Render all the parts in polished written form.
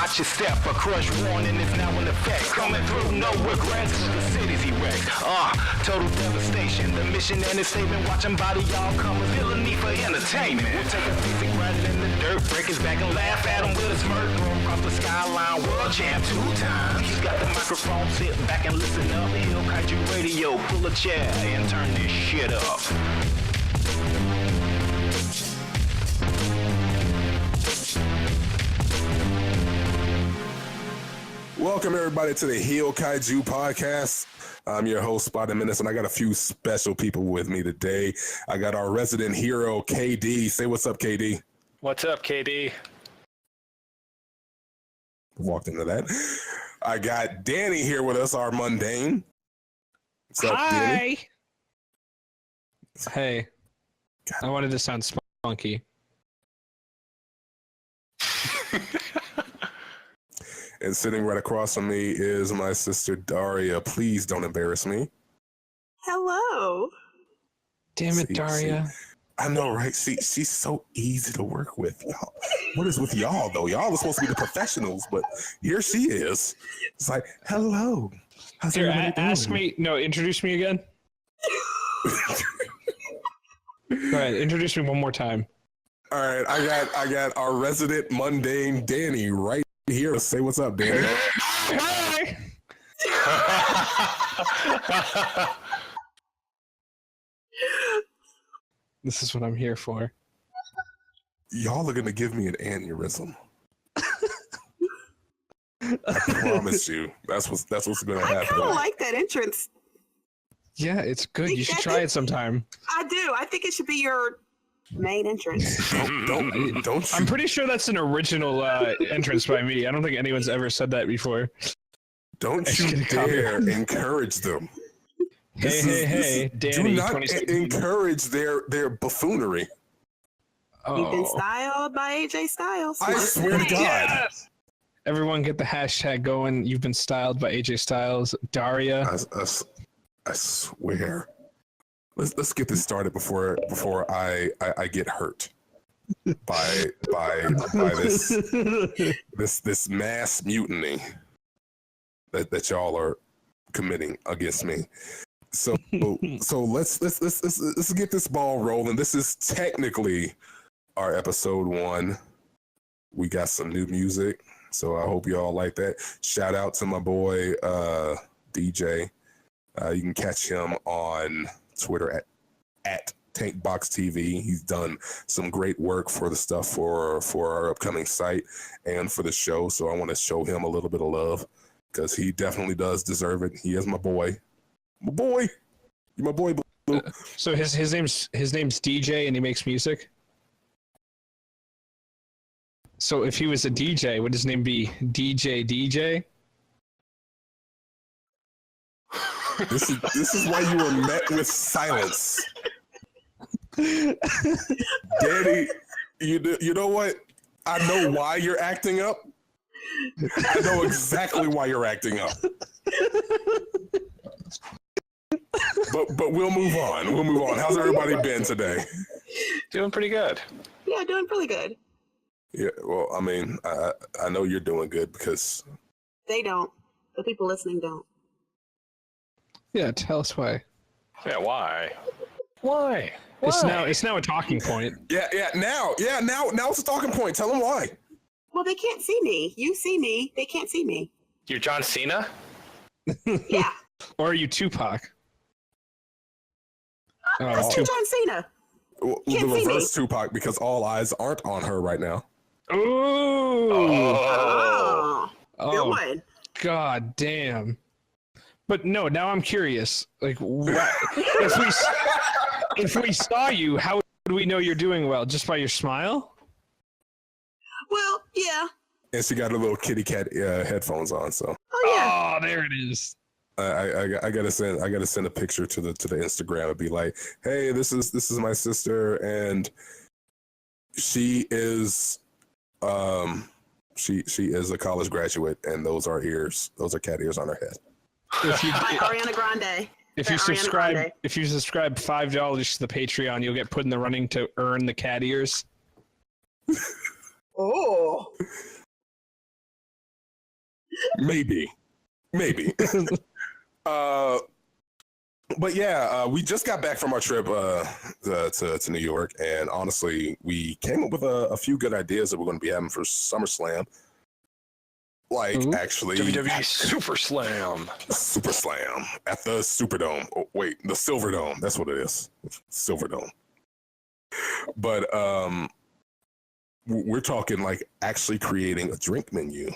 watch your step. A crush warning is now in effect. Coming through, no regrets. The city's erect. Total devastation. The mission and its statement. Watching body y'all come with villainy for entertainment. We'll take a basic ride in the dirt, break his back and laugh at him with a smirk. Throw him across the skyline, world champ 2 times. He's got the microphone, sit back and listen up. HEELKAIJU Radio, pull a chair and turn this shit up. Welcome everybody to the HEELKAIJU podcast. I'm your host, Spotted Menace, and I got a few special people with me today. I got our resident hero, KD. Say what's up, KD. What's up, KD? Walked into that. I got Danny here with us, our mundane. What's up, Danny? Hey. I wanted to sound spunky. And sitting right across from me is my sister, Daria. Please don't embarrass me. Hello. Damn it, Daria. I know, right? She's so easy to work with, y'all. What is with y'all, though? Y'all are supposed to be the professionals, but here she is. It's like, hello. How's everybody doing? Introduce me again. Go ahead, introduce me one more time. All right, I got our resident mundane Danny right here. Say what's up, Danny. Hi. This is what I'm here for. Y'all are gonna give me an aneurysm. I promise you. That's what's gonna happen. I kind of like that entrance. Yeah, it's good. You should try it sometime. I do. I think it should be your main entrance. Don't. I'm pretty sure that's an original entrance by me. I don't think anyone's ever said that before. Don't you dare encourage them. Hey, Danny. Do not encourage their buffoonery. You've been styled by AJ Styles. I swear to God. Yes! Everyone get the hashtag going. You've been styled by AJ Styles. Daria. I swear. Let's get this started before I get hurt by this mass mutiny that y'all are committing against me. So let's get this ball rolling. This is technically our episode 1. We got some new music, so I hope y'all like that. Shout out to my boy DJ. You can catch him on Twitter at TankBoxTV. He's done some great work for the stuff for our upcoming site and for the show. So I want to show him a little bit of love because he definitely does deserve it. He is my boy. My boy. You're my boy, Blue. So his name's DJ and he makes music? So if he was a DJ, would his name be DJ? This is why you were met with silence. Daddy, you know what? I know why you're acting up. I know exactly why you're acting up. But we'll move on. How's everybody been today? Doing pretty good. Yeah, doing pretty good. Yeah, well, I mean, I know you're doing good because They don't. The people listening don't. Yeah, tell us why. Yeah, why? Why? It's now a talking point. Now it's a talking point. Tell them why. Well, they can't see me. You see me. They can't see me. You're John Cena? Yeah. Or are you Tupac? Let's do John Cena. Well, the reverse Tupac because all eyes aren't on her right now. Ooh. Oh. Good one. God damn. But no, now I'm curious. Like, if we saw you, how would we know you're doing well? Just by your smile? Well, yeah. And she got her little kitty cat headphones on. So. Oh yeah. Oh, there it is. I gotta send a picture to the Instagram and be like, hey, this is my sister, and she is she is a college graduate, and those are cat ears on her head. Ariana Grande. If you subscribe $5 to the Patreon, you'll get put in the running to earn the cat ears. Oh. Maybe. But yeah, we just got back from our trip to New York, and honestly, we came up with a few good ideas that we're going to be having for SummerSlam. Like, actually, WWE Super Slam at the Superdome. Oh, wait, the Silverdome. That's what it is. Silverdome. But we're talking like actually creating a drink menu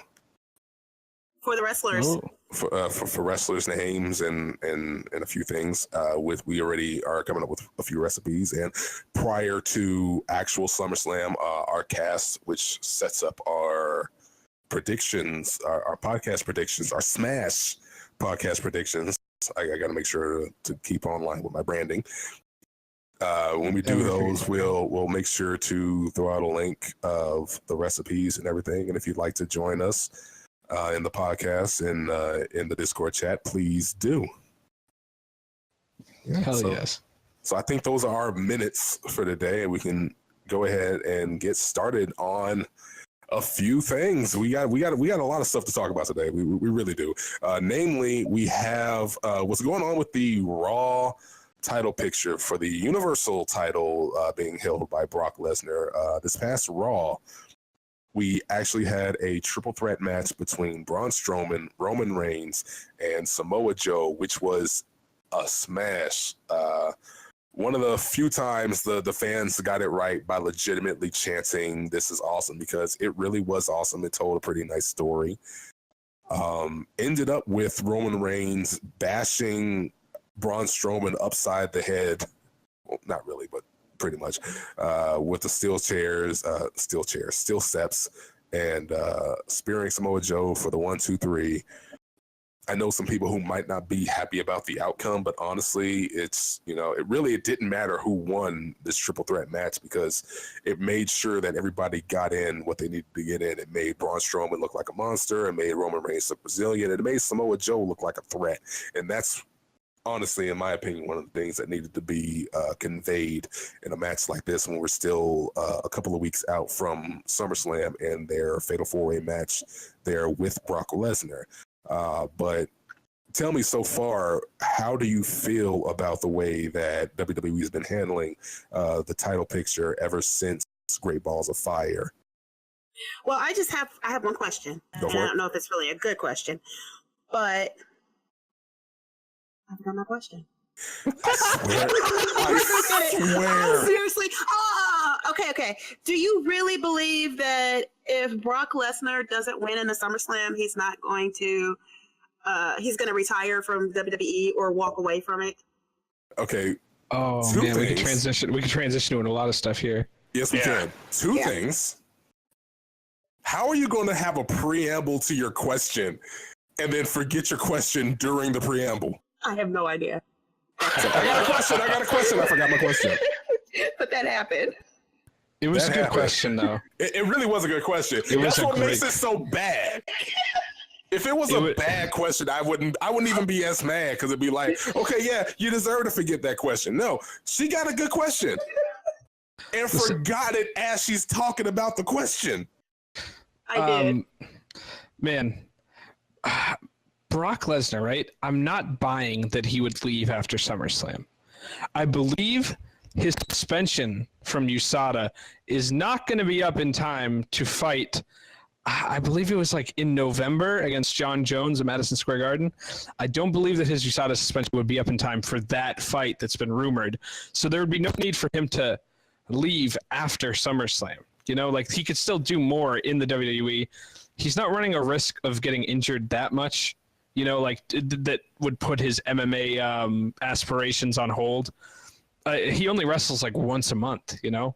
For the wrestlers. for wrestlers' names and a few things. We already are coming up with a few recipes, and prior to actual SummerSlam, our cast, which sets up our predictions, our podcast predictions, our Smash podcast predictions. I got to make sure to keep online with my branding. When we do those, we'll make sure to throw out a link of the recipes and everything. And if you'd like to join us in the podcast and in the Discord chat, please do. Hell yes. So I think those are our minutes for today, and we can go ahead and get started on a few things. We got a lot of stuff to talk about today. We really do. Namely, we have what's going on with the Raw title picture for the Universal title being held by Brock Lesnar. This past Raw, we actually had a triple threat match between Braun Strowman, Roman Reigns, and Samoa Joe, which was a smash. One of the few times the fans got it right by legitimately chanting, "This is awesome," because it really was awesome. It told a pretty nice story. Ended up with Roman Reigns bashing Braun Strowman upside the head. Well, not really, but pretty much, with the steel steps, and spearing Samoa Joe for the 1, 2, 3. I know some people who might not be happy about the outcome, but honestly, it didn't matter who won this triple threat match, because it made sure that everybody got in what they needed to get in. It made Braun Strowman look like a monster. It made Roman Reigns look resilient. It made Samoa Joe look like a threat. And that's honestly, in my opinion, one of the things that needed to be conveyed in a match like this, when we're still a couple of weeks out from SummerSlam and their Fatal 4-Way match there with Brock Lesnar. But tell me, so far, how do you feel about the way that WWE has been handling the title picture ever since Great Balls of Fire? Well, I have one question. Go for it. I don't know if it's really a good question, but I forgot my question. I swear. Oh, seriously. Okay. Do you really believe that if Brock Lesnar doesn't win in the SummerSlam, he's not going to he's going to retire from WWE or walk away from it? Okay. Oh man, we can transition to a lot of stuff here. Yes, we can. Two things. How are you going to have a preamble to your question and then forget your question during the preamble? I have no idea. I got a question. I forgot my question. But that happened. It was a good question, though. It really was a good question. That's what makes it so bad. If it was a bad question, I wouldn't even be as mad, because it'd be like, okay, yeah, you deserve to forget that question. No, she got a good question and forgot it as she's talking about the question. I did. Man, Brock Lesnar, right? I'm not buying that he would leave after SummerSlam. I believe his suspension from USADA is not going to be up in time to fight. I believe it was like in November against John Jones at Madison Square Garden. I don't believe that his USADA suspension would be up in time for that fight that's been rumored. So there would be no need for him to leave after SummerSlam. You know, like, he could still do more in the WWE. He's not running a risk of getting injured that much, you know, like that would put his MMA aspirations on hold. He only wrestles like once a month, you know,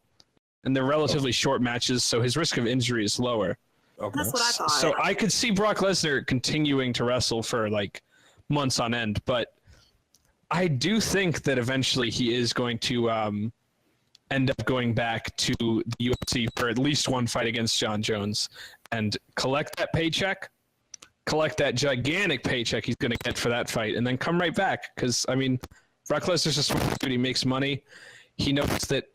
and they're relatively short matches, so his risk of injury is lower. Okay. That's what I thought. So I could see Brock Lesnar continuing to wrestle for like months on end, but I do think that eventually he is going to end up going back to the UFC for at least one fight against John Jones and collect that paycheck, collect that gigantic paycheck he's going to get for that fight, and then come right back. Because, I mean, Brock Lesnar's a smart dude. He makes money. He knows that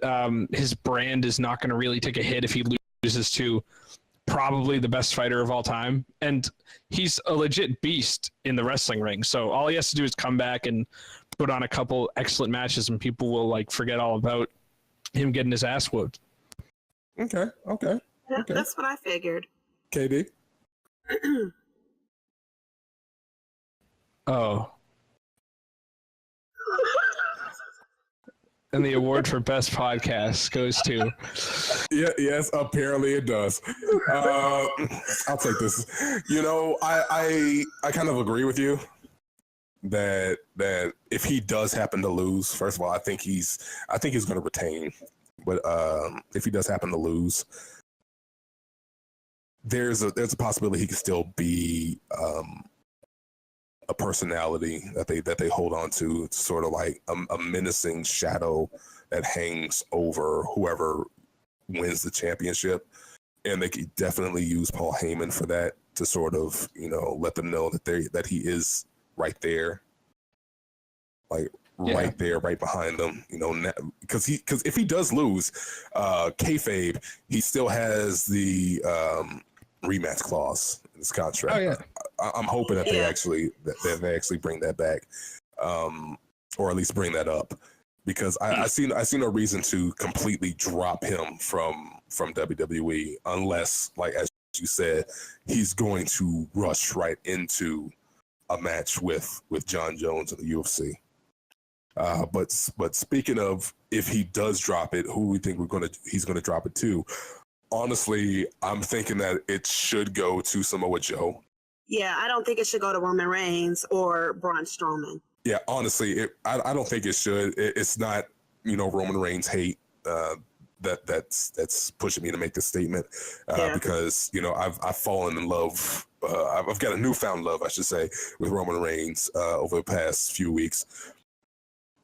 his brand is not going to really take a hit if he loses to probably the best fighter of all time, and he's a legit beast in the wrestling ring. So all he has to do is come back and put on a couple excellent matches, and people will like forget all about him getting his ass whooped. Okay. That's what I figured. KD. Oh. And the award for best podcast goes to. Yes, apparently it does. I'll take this. You know, I kind of agree with you that if he does happen to lose, first of all, I think he's going to retain. But if he does happen to lose, there's a possibility he could still be a personality that they hold on to. It's sort of like a menacing shadow that hangs over whoever wins the championship, and they could definitely use Paul Heyman for that, to sort of, you know, let them know that he is right there, like right there, right behind them, you know, because if he does lose, kayfabe, he still has the rematch clause in his contract. Oh yeah. I'm hoping that they actually bring that back, or at least bring that up, because I see no reason to completely drop him from WWE unless, like as you said, he's going to rush right into a match with John Jones in the UFC. But speaking of, if he does drop it, who we think he's gonna drop it to? Honestly, I'm thinking that it should go to Samoa Joe. Yeah, I don't think it should go to Roman Reigns or Braun Strowman. Yeah, honestly, I don't think it should. It's not, you know, Roman Reigns hate that's pushing me to make this statement, because, you know, I've fallen in love. I've got a newfound love, I should say, with Roman Reigns over the past few weeks,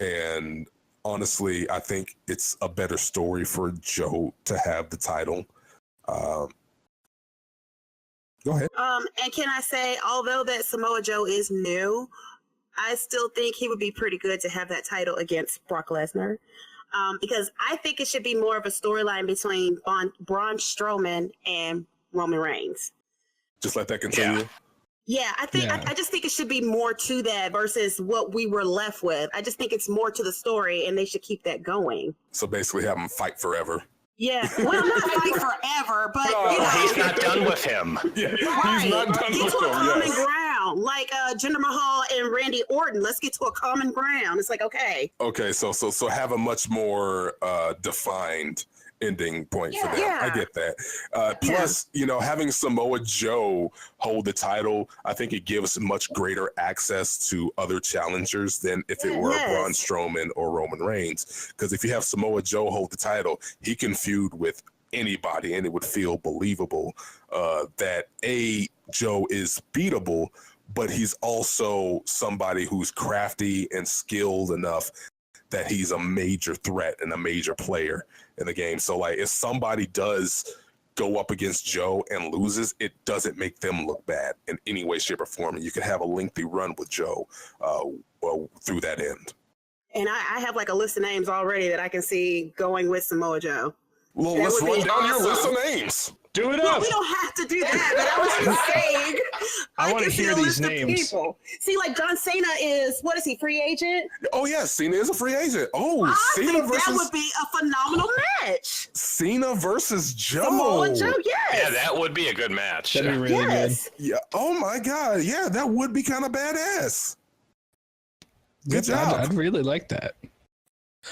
and honestly, I think it's a better story for Joe to have the title. Go ahead. And can I say, although that Samoa Joe is new, I still think he would be pretty good to have that title against Brock Lesnar. Because I think it should be more of a storyline between Braun Strowman and Roman Reigns. Just let that continue. Yeah, I think I just think it should be more to that versus what we were left with. I just think it's more to the story, and they should keep that going. So basically, have him fight forever. Yeah, well, not fight forever, but you know, he's not done with him. Yeah, right. He's not done get with to a him. common ground, like Jinder Mahal and Randy Orton. Let's get to a common ground. It's like, okay. Okay, so have a much more defined ending point for them. Yeah. I get that. Plus, you know, having Samoa Joe hold the title, I think it gives much greater access to other challengers than if it were Braun Strowman or Roman Reigns. Because if you have Samoa Joe hold the title, he can feud with anybody, and it would feel believable that Joe is beatable, but he's also somebody who's crafty and skilled enough that he's a major threat and a major player in the game. So, like, if somebody does go up against Joe and loses, it doesn't make them look bad in any way, shape, or form. And you can have a lengthy run with Joe through that end. And I have like a list of names already that I can see going with Samoa Joe. Well, That let's would run be down your awesome. list of names. Do it Well, up. we don't have to do that, but I was just saying. I want to can see hear a these list of names. people. See, like John Cena is, what is he, free agent? Oh, yeah, Cena is a free agent. Oh, I Cena think versus that would be a phenomenal match. Cena versus Joe. Samoa Joe, yes. Yeah, that would be a good match. That'd be really yes. Yeah. Oh, my God. Yeah, that would be kind of badass. Good job. I'd really like that.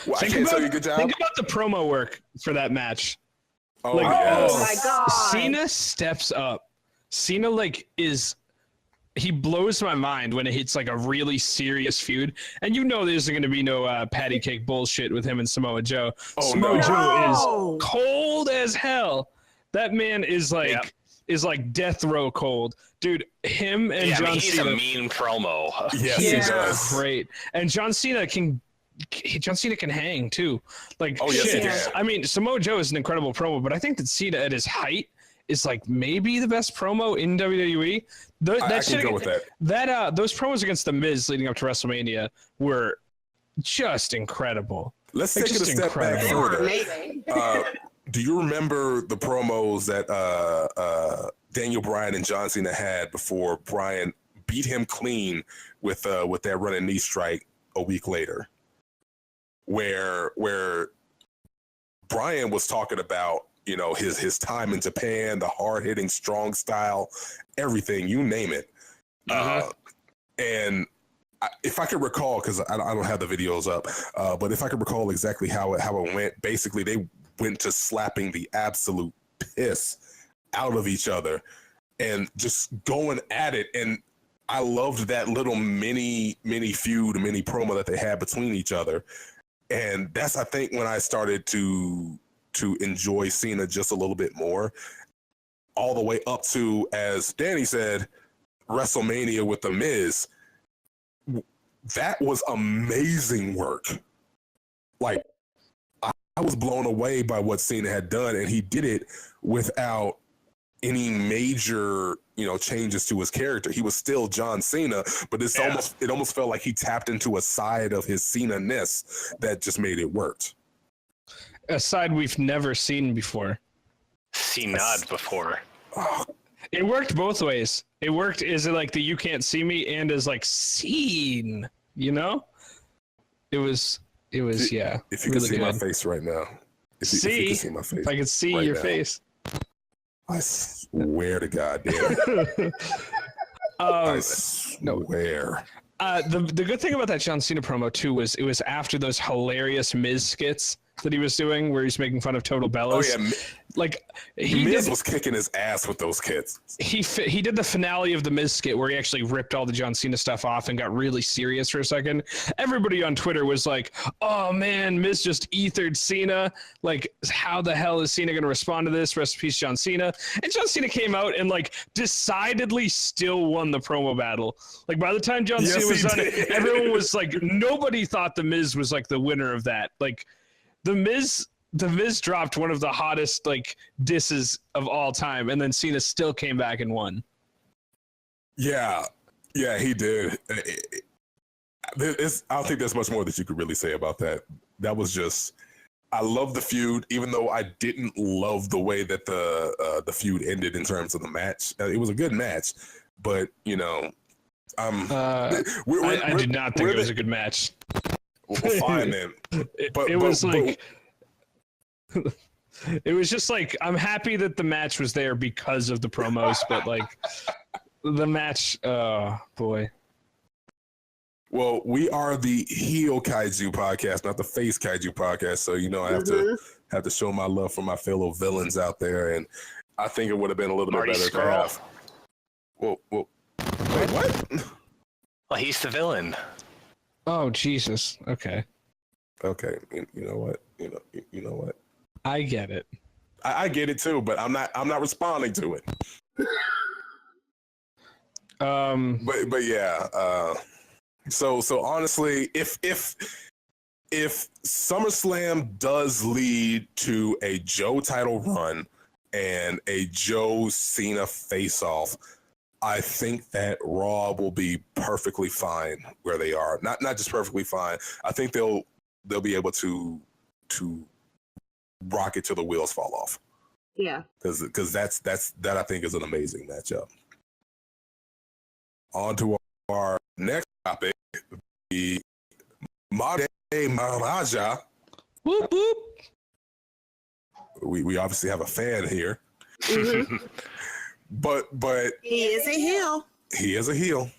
Well, I can't tell you good job. Think about the promo work for that match. Oh, Like, yes. Oh, my God. Cena steps up. Cena he blows my mind when it hits like a really serious feud. And you know there's going to be no patty cake bullshit with him and Samoa Joe. Oh, Samoa no. Joe is cold as hell. That man is like death row cold. Dude, him and John he's Cena. a mean promo. Yes, He he is does. great. And John Cena can hang too. Like, Oh, yes, he shit. can. I mean, Samoa Joe is an incredible promo, but I think that Cena at his height is like maybe the best promo in WWE. I can go with that. Those promos against the Miz leading up to WrestleMania were just incredible. Let's Like, take it a just step back incredible. further. Amazing. do you remember the promos that Daniel Bryan and John Cena had before Bryan beat him clean with that running knee strike a week later, where Bryan was talking about, you know, his time in Japan, the hard hitting, strong style, everything, you name it. And if I could recall, because I don't have the videos up, but if I could recall exactly how it went, basically they went to slapping the absolute piss out of each other and just going at it. And I loved that little mini feud, mini promo that they had between each other. And that's, I think, when I started to enjoy Cena just a little bit more, all the way up to, as Danny said, WrestleMania with The Miz. That was amazing work. Like, I was blown away by what Cena had done, and he did it without any major, you know, changes to his character. He was still John Cena, but it almost felt like he tapped into a side of his Cena-ness that just made it work. A side we've never seen before. Seen not before. It worked both ways. It worked as like the "you can't see me" and as like seen. You know, it was yeah. If you really could see my good. face right now, if you could see my face, if I could see right your now, face. I swear to God, damn. I swear. The good thing about that John Cena promo too was it was after those hilarious Miz skits that he was doing where he's making fun of Total Bellas. Oh yeah, like Miz was kicking his ass with those kids. He did the finale of the Miz skit where he actually ripped all the John Cena stuff off and got really serious for a second. Everybody on Twitter was like, "Oh man, Miz just ethered Cena. Like, how the hell is Cena going to respond to this? Rest in peace, John Cena." And John Cena came out and like decidedly still won the promo battle. Like by the time John Cena was done, everyone was like, nobody thought the Miz was like the winner of that. Like the Miz dropped one of the hottest like disses of all time, and then Cena still came back and won. Yeah, he did. I don't think there's much more that you could really say about that. That was just, I love the feud, even though I didn't love the way that the feud ended in terms of the match. It was a good match, but you know, I did not think it was a good match. Well, fine then. It was just like, I'm happy that the match was there because of the promos, but like the match, oh boy. Well, we are the heel kaiju podcast, not the face kaiju podcast. So, you know, I have to show my love for my fellow villains out there. And I think it would have been a little bit better to have. Well, wait, what? Well, he's the villain. Oh, Jesus. Okay. Okay. You know what? You know what? I get it. I get it too, but I'm not responding to it. But yeah. So honestly, if SummerSlam does lead to a Joe title run and a Joe Cena face-off, I think that Raw will be perfectly fine where they are. Not just perfectly fine. I think they'll be able to rock it till the wheels fall off. Yeah. Because that I think is an amazing matchup. On to our next topic, the Modern Day Maharaja. Whoop whoop. We obviously have a fan here. Mm-hmm. But he is a heel. He is a heel.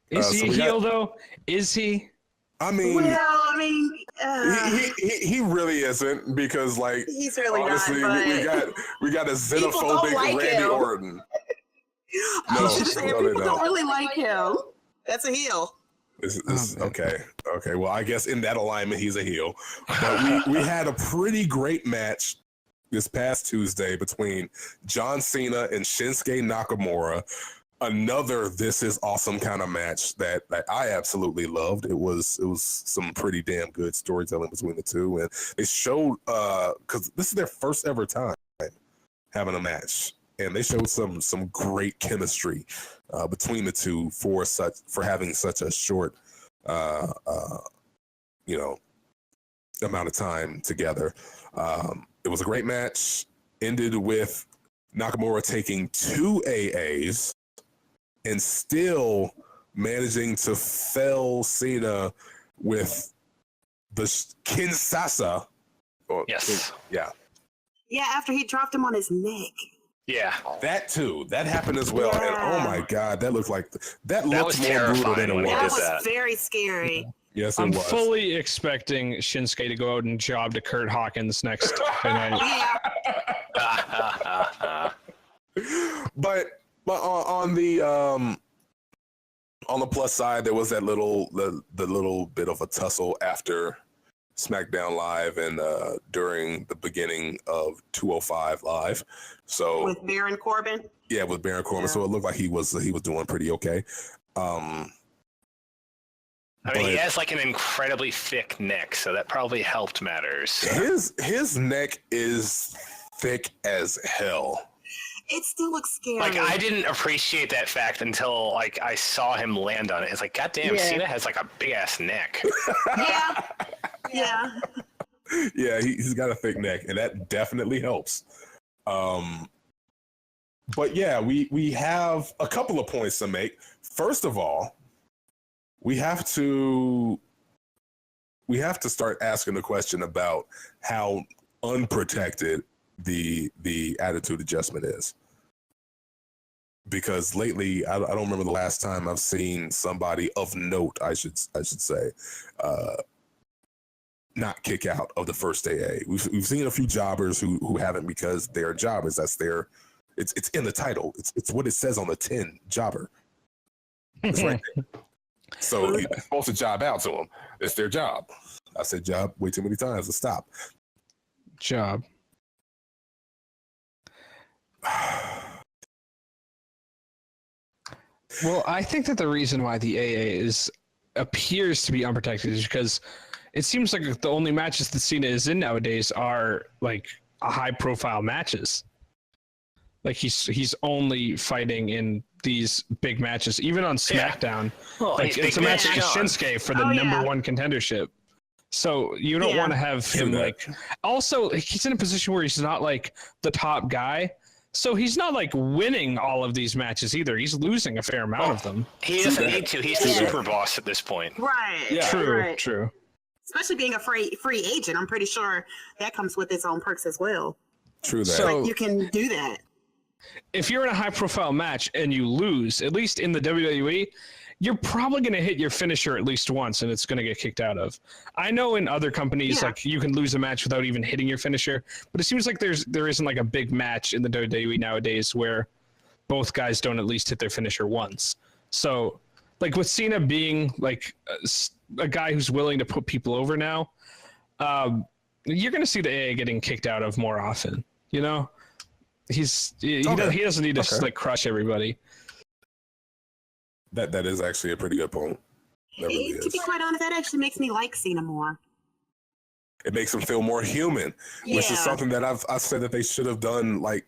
Is he a heel though? Is he? I mean, he really isn't, because like he's really honestly, not, we got a xenophobic Randy Orton. People don't really like him. That's a heel. Okay. Well, I guess in that alignment, he's a heel. But we had a pretty great match this past Tuesday between John Cena and Shinsuke Nakamura. Another "this is awesome" kind of match that I absolutely loved. It was some pretty damn good storytelling between the two, and they showed because this is their first ever time having a match, and they showed some great chemistry between the two for having such a short amount of time together. It It was a great match. Ended with Nakamura taking 2 AAs and still managing to fell Cena with the Kinshasa. Yes. Yeah. Yeah, after he dropped him on his neck. Yeah. That too. That happened as well. And oh my God, that looked like that was looked more brutal than terrifying it when he That was. did was that. very scary. Yes, it I'm was. fully expecting Shinsuke to go out and job to Kurt Hawkins next night. Yeah. But on the plus side, there was that the little bit of a tussle after SmackDown Live and during the beginning of 205 Live. So With Baron Corbin. yeah, with Baron Corbin. Yeah. So it looked like he was doing pretty okay. I mean, he But- has like an incredibly thick neck, so that probably helped matters. His neck is thick as hell. It still looks scary. Like, I didn't appreciate that fact until like I saw him land on it. It's like, goddamn, Yeah. Cena has like a big ass neck. Yeah. Yeah. Yeah, he's got a thick neck, and that definitely helps. But yeah, we have a couple of points to make. First of all, we have to start asking the question about how unprotected the attitude adjustment is. Because lately, I don't remember the last time I've seen somebody of note, I should say, not kick out of the first AA. We've seen a few jobbers who haven't because they're jobbers. That's it's in the title. It's what it says on the tin, jobber. It's right there. So you're supposed to job out to them. It's their job. I said job way too many times to stop. Job. Well, I think that the reason why the AA appears to be unprotected is because it seems like the only matches that Cena is in nowadays are like high profile matches. Like he's only fighting in these big matches, even on SmackDown. Well, Like he's it's a Big match Man against John. Shinsuke for the Oh, number yeah. one contendership. So you don't Yeah. want to have him that. like. Also, he's in a position where he's not like the top guy, so he's not like winning all of these matches either. He's losing a fair amount of them. He doesn't that. need to. He's the Yeah. super boss at this point. Right. Yeah. True, Right. true. Especially being a free agent, I'm pretty sure that comes with its own perks as well. True that. So- Like you can do that. If you're in a high profile match and you lose, at least in the WWE, you're probably going to hit your finisher at least once and it's going to get kicked out of. I know in other companies, Yeah. like you can lose a match without even hitting your finisher, but it seems like there isn't like a big match in the WWE nowadays where both guys don't at least hit their finisher once. So like with Cena being like a guy who's willing to put people over now, you're going to see the AA getting kicked out of more often, you know? He doesn't need to Okay. like crush everybody. That is actually a pretty good point. That really To be is. quite honest, that actually makes me like Cena more. It makes them feel more human, which is Yeah. something that I've said that they should have done like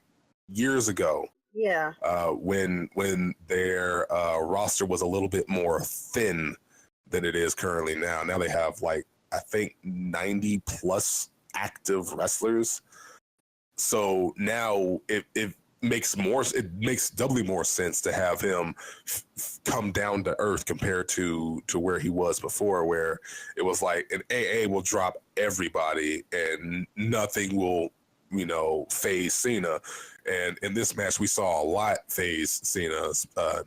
years ago. Yeah. When their roster was a little bit more thin than it is currently now. Now they have like I think 90 plus active wrestlers. So now it makes doubly more sense to have him come down to earth compared to where he was before, where it was like an AA will drop everybody and nothing will phase Cena. And in this match, we saw a lot phase Cena,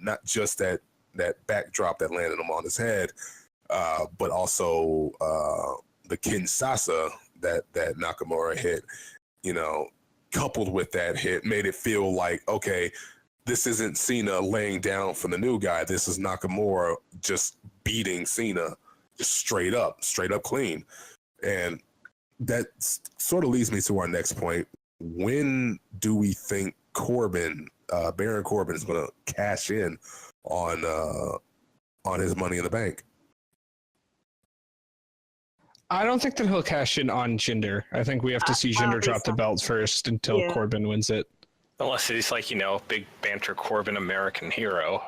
not just that backdrop that landed him on his head, but also the Kinshasa that Nakamura hit, coupled with that hit, made it feel like, okay, this isn't Cena laying down for the new guy. This is Nakamura just beating Cena just straight up clean. And that sort of leads me to our next point. When do we think Baron Corbin is going to cash in on his Money in the Bank? I don't think that he'll cash in on Jinder. I think we have to see I don't Jinder think drop the so. belt first until Yeah. Corbin wins it. Unless he's like, big banter Corbin American hero.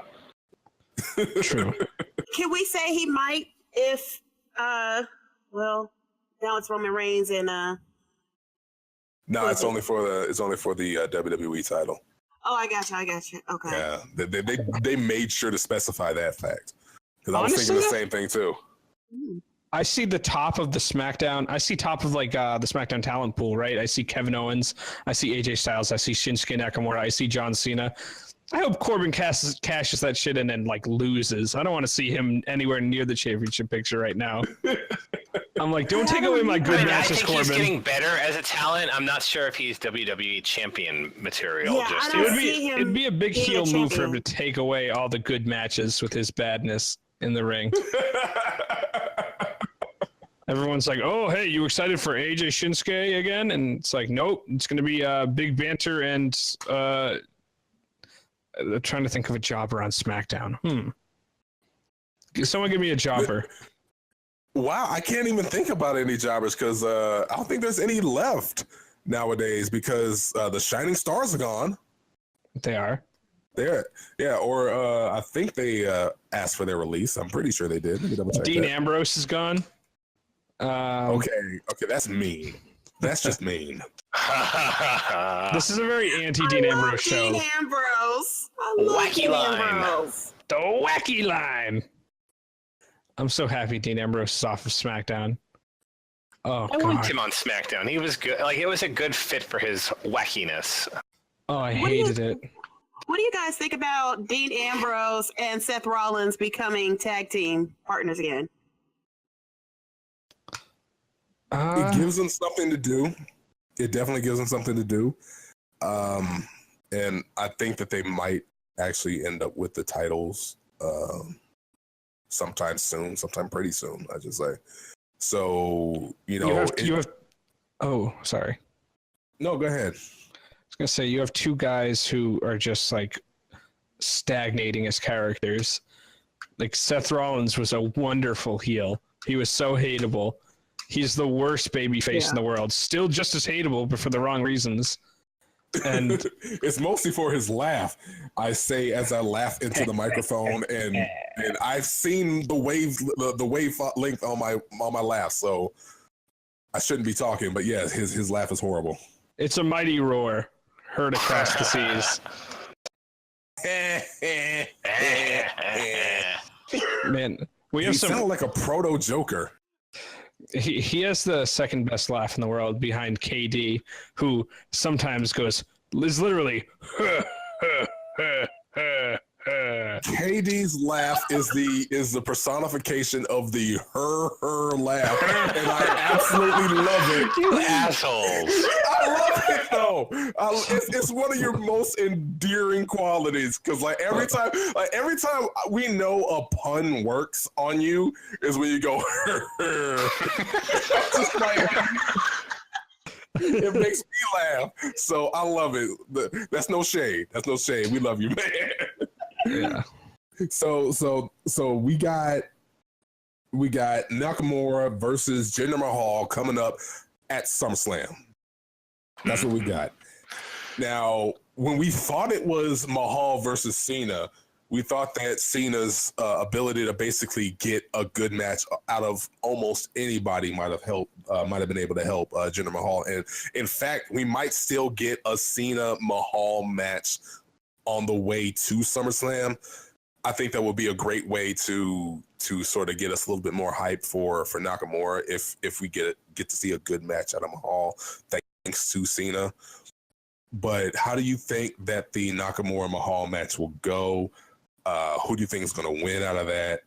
True. Can we say he might if now it's Roman Reigns and No, it's only for the WWE title. Oh, I got you. Okay. Yeah, they made sure to specify that fact because I was thinking the same thing too. I see the top of the SmackDown. I see top of like the SmackDown talent pool, right? I see Kevin Owens. I see AJ Styles. I see Shinsuke Nakamura. I see John Cena. I hope Corbin cashes that shit in and like loses. I don't want to see him anywhere near the championship picture right now. I'm like, don't take away my good matches, Corbin. I think he's getting better as a talent. I'm not sure if he's WWE champion material. Yeah, It'd be a big heel move for him to take away all the good matches with his badness in the ring. Everyone's like, oh, hey, you excited for AJ Shinsuke again? And it's like, nope, it's going to be big banter and trying to think of a jobber on SmackDown. Someone give me a jobber. Wow, I can't even think about any jobbers because I don't think there's any left nowadays because the Shining Stars are gone. They are. I think they asked for their release. I'm pretty sure they did. Let me double check. Dean Ambrose is gone. Okay, that's mean. That's just mean. This is a very anti-Dean Ambrose show. Dean Ambrose. I love Wacky Dean line. Ambrose. The wacky line. I'm so happy Dean Ambrose is off of SmackDown. Oh, I God. liked him on SmackDown. He was good. Like, it was a good fit for his wackiness. Oh, I hated it. What do you guys think about Dean Ambrose and Seth Rollins becoming tag team partners again? It gives them something to do. It definitely gives them something to do. And I think that they might actually end up with the titles sometime soon, sometime pretty soon, I just say. So, you have oh, sorry. No, go ahead. I was going to say, you have two guys who are just like stagnating as characters. Like Seth Rollins was a wonderful heel. He was so hateable. He's the worst babyface in the world. Still just as hateable, but for the wrong reasons. And it's mostly for his laugh. I say as I laugh into the microphone, and I've seen the wave length on my laugh, so I shouldn't be talking. But yeah, his laugh is horrible. It's a mighty roar heard across the seas. Man, you sound like a proto Joker. He has the second best laugh in the world behind KD, who sometimes is literally. KD's laugh is the personification of the her laugh, and I absolutely love it. You assholes! I love it though. It's one of your most endearing qualities because every time we know a pun works on you is when you go. Just it makes me laugh, so I love it. That's no shade. We love you, man. Yeah. So we got Nakamura versus Jinder Mahal coming up at SummerSlam. That's what we got. Now, when we thought it was Mahal versus Cena, we thought that Cena's ability to basically get a good match out of almost anybody might have been able to help Jinder Mahal. And in fact, we might still get a Cena Mahal match on the way to SummerSlam. I think that would be a great way to sort of get us a little bit more hype for Nakamura if we get to see a good match out of Mahal, thanks to Cena. But how do you think that the Nakamura Mahal match will go? Who do you think is going to win out of that?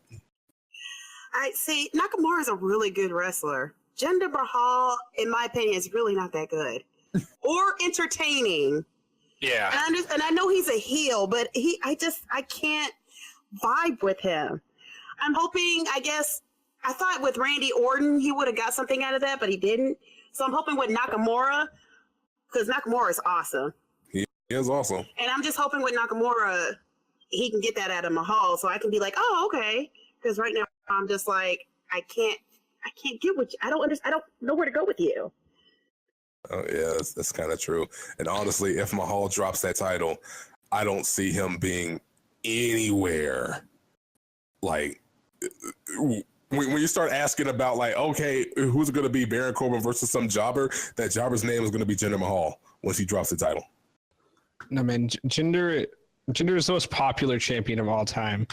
I see. Nakamura is a really good wrestler. Jinder Mahal, in my opinion, is really not that good or entertaining. Yeah. And I know he's a heel, but I can't vibe with him. I'm hoping, I thought with Randy Orton, he would have got something out of that, but he didn't. So I'm hoping with Nakamura, because Nakamura is awesome. He is awesome. And I'm just hoping with Nakamura, he can get that out of Mahal, so I can be like, oh, okay. Because right now I'm just like, I can't get with you. I don't know where to go with you. Oh yeah, that's kind of true. And honestly, if Mahal drops that title, I don't see him being anywhere like when you start asking about like, okay, who's going to be Baron Corbin versus some jobber? That jobber's name is going to be Jinder Mahal once he drops the title. No, man, Jinder is the most popular champion of all time.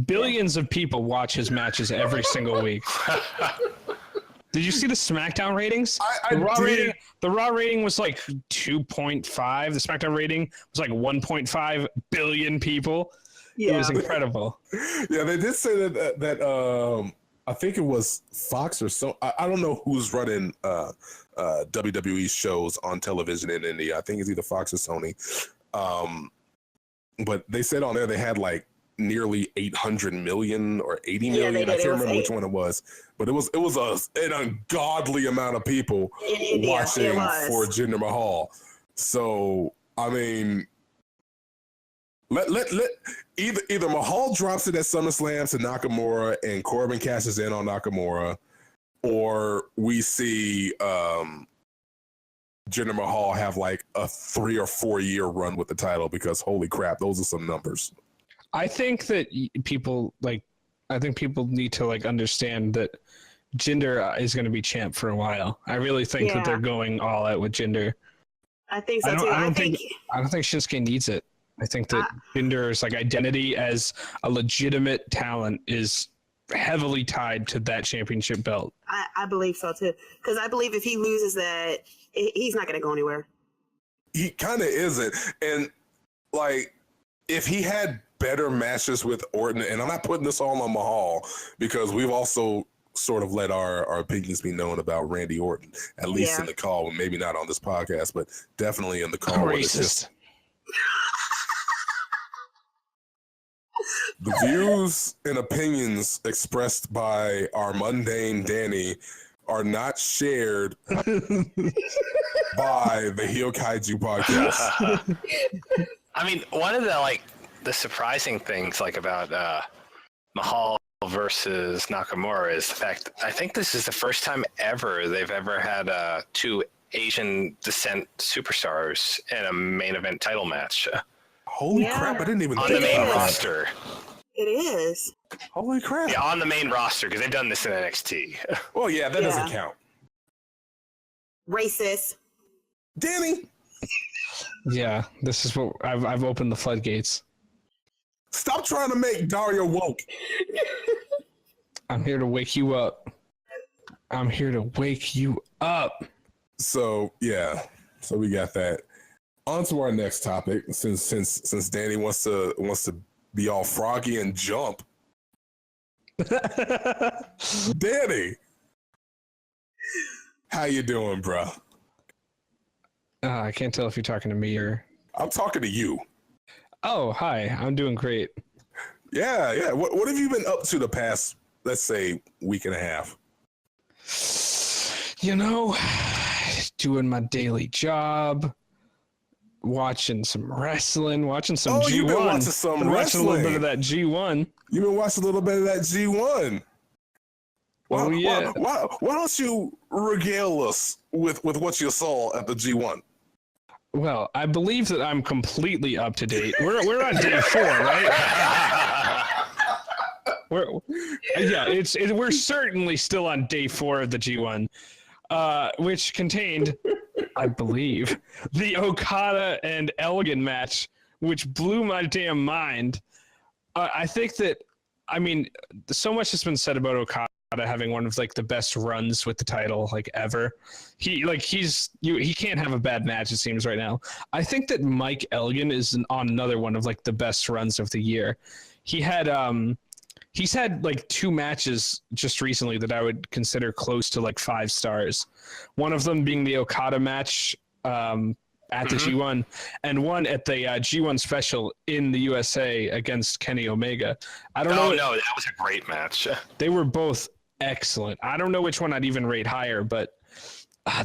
Billions of people watch his matches every single week. Did you see the SmackDown ratings? I The Raw rating was like 2.5. The SmackDown rating was like 1.5 billion people. Yeah. It was incredible. Yeah, they did say that I think it was Fox or so. I don't know who's running WWE shows on television in India. I think it's either Fox or Sony. But they said on there they had like nearly 800 million or 80 million. I can't remember which one it was, but it was an ungodly amount of people watching for Jinder Mahal. So I mean, let either Mahal drops it at SummerSlam to Nakamura and Corbin cashes in on Nakamura, or we see Jinder Mahal have like a 3 or 4 year run with the title, because holy crap, those are some numbers. I think that people need to like understand that Jinder is going to be champ for a while. I really think that they're going all out with Jinder. I think so too. I don't think Shinsuke needs it. I think that Jinder's like identity as a legitimate talent is heavily tied to that championship belt. I believe so too, because I believe if he loses that, he's not going to go anywhere. He kind of isn't, and like if he had better matches with Orton, and I'm not putting this all on Mahal because we've also sort of let our opinions be known about Randy Orton, at least in the call, maybe not on this podcast, but definitely in the call. Racist. The views and opinions expressed by our mundane Danny are not shared by the HEELKAIJU podcast. I mean, one of the surprising things about Mahal versus Nakamura is the fact I think this is the first time ever they've ever had two Asian descent superstars in a main event title match. Holy crap, I didn't even on think the main about roster. It is. Holy crap. Yeah, on the main roster, because they've done this in NXT. Well, yeah, that doesn't count. Racist. Danny. Yeah, this is what I've opened the floodgates. Stop trying to make Dario woke. I'm here to wake you up. I'm here to wake you up. So yeah, so we got that. On to our next topic, since Danny wants to be all froggy and jump. Danny, how you doing, bro? I can't tell if you're talking to me or... I'm talking to you. Oh, hi. I'm doing great. Yeah. What have you been up to the past, let's say, week and a half? You know, doing my daily job, watching some wrestling, watching some G1. You've been watching some wrestling. Watching a little bit of that G1. You've been watching a little bit of that G1. Why don't you regale us with what you saw at the G1? Well, I believe that I'm completely up to date. We're on day 4, right? We're certainly still on day 4 of the G1, which contained, I believe, the Okada and Elgin match, which blew my damn mind. I think that, I mean, so much has been said about Okada having one of like the best runs with the title like ever. He can't have a bad match, it seems, right now. I think that Mike Elgin is on another one of like the best runs of the year. He's had like 2 matches just recently that I would consider close to like 5 stars. One of them being the Okada match at the G1, and one at the G1 special in the USA against Kenny Omega. I don't know. No, that was a great match. They were both excellent. I don't know which one I'd even rate higher, but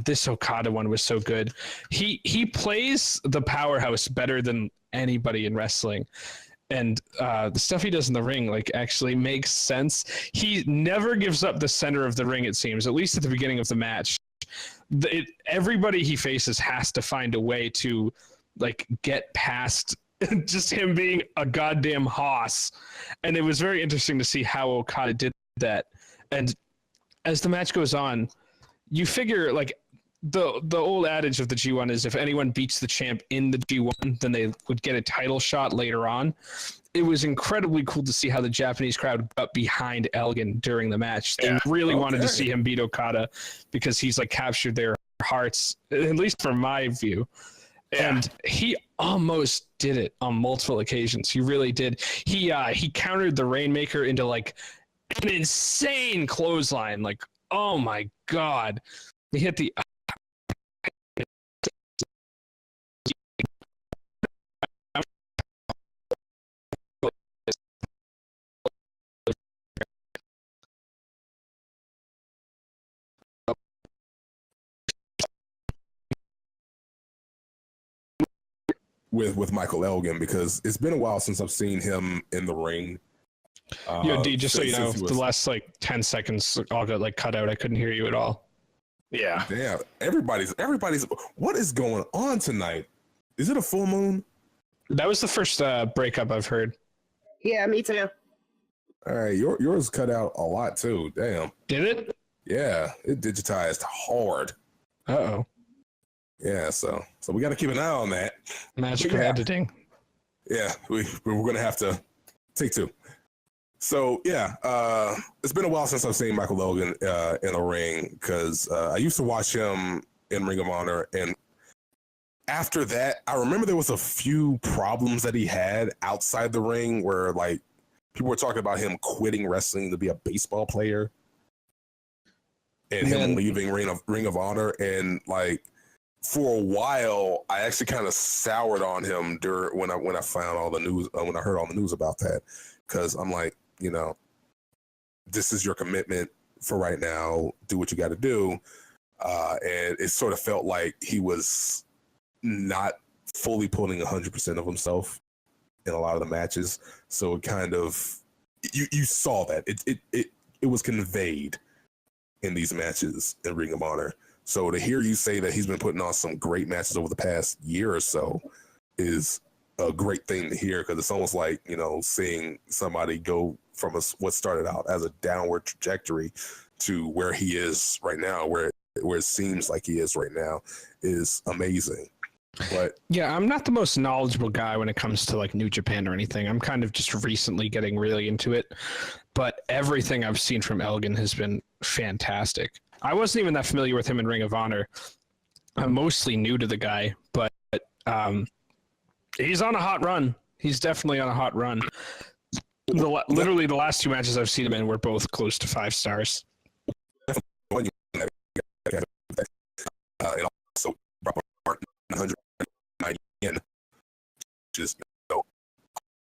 this Okada one was so good. He plays the powerhouse better than anybody in wrestling. And the stuff he does in the ring like actually makes sense. He never gives up the center of the ring, it seems, at least at the beginning of the match. Everybody he faces has to find a way to like get past just him being a goddamn hoss. And it was very interesting to see how Okada did that. And as the match goes on, you figure like the old adage of the G1 is if anyone beats the champ in the G1, then they would get a title shot later on. It was incredibly cool to see how the Japanese crowd got behind Elgin during the match. They really wanted to see him beat Okada because he's like captured their hearts, at least from my view. Yeah. And he almost did it on multiple occasions. He really did. He countered the Rainmaker into like an insane clothesline. Like, oh my God. He hit the with Michael Elgin, because it's been a while since I've seen him in the ring. Yo, D, just so you know, the last like 10 seconds all got like cut out. I couldn't hear you at all. Yeah. Damn. Everybody's. What is going on tonight? Is it a full moon? That was the first breakup I've heard. Yeah, me too. All right, yours cut out a lot too. Damn. Did it? Yeah, it digitized hard. Uh-oh. Yeah, so we got to keep an eye on that. Magic of editing. Yeah, we're gonna have to take two. So yeah, it's been a while since I've seen Michael Elgin in a ring, because I used to watch him in Ring of Honor, and after that, I remember there was a few problems that he had outside the ring where like people were talking about him quitting wrestling to be a baseball player, and him leaving Ring of Honor, and like for a while, I actually kind of soured on him when I found all the news, when I heard all the news about that, because I'm like, you know, this is your commitment for right now. Do what you got to do, and it sort of felt like he was not fully putting 100% of himself in a lot of the matches. So it kind of you saw that it was conveyed in these matches in Ring of Honor. So to hear you say that he's been putting on some great matches over the past year or so is a great thing to hear, because it's almost like, you know, seeing somebody go from what started out as a downward trajectory to where he is right now, where it seems like he is right now, is amazing. But yeah, I'm not the most knowledgeable guy when it comes to like New Japan or anything. I'm kind of just recently getting really into it, but everything I've seen from Elgin has been fantastic. I wasn't even that familiar with him in Ring of Honor. I'm mostly new to the guy, but he's on a hot run. He's definitely on a hot run. Literally the last two matches I've seen him in were both close to 5 stars. And also 190 yen, which is, you know,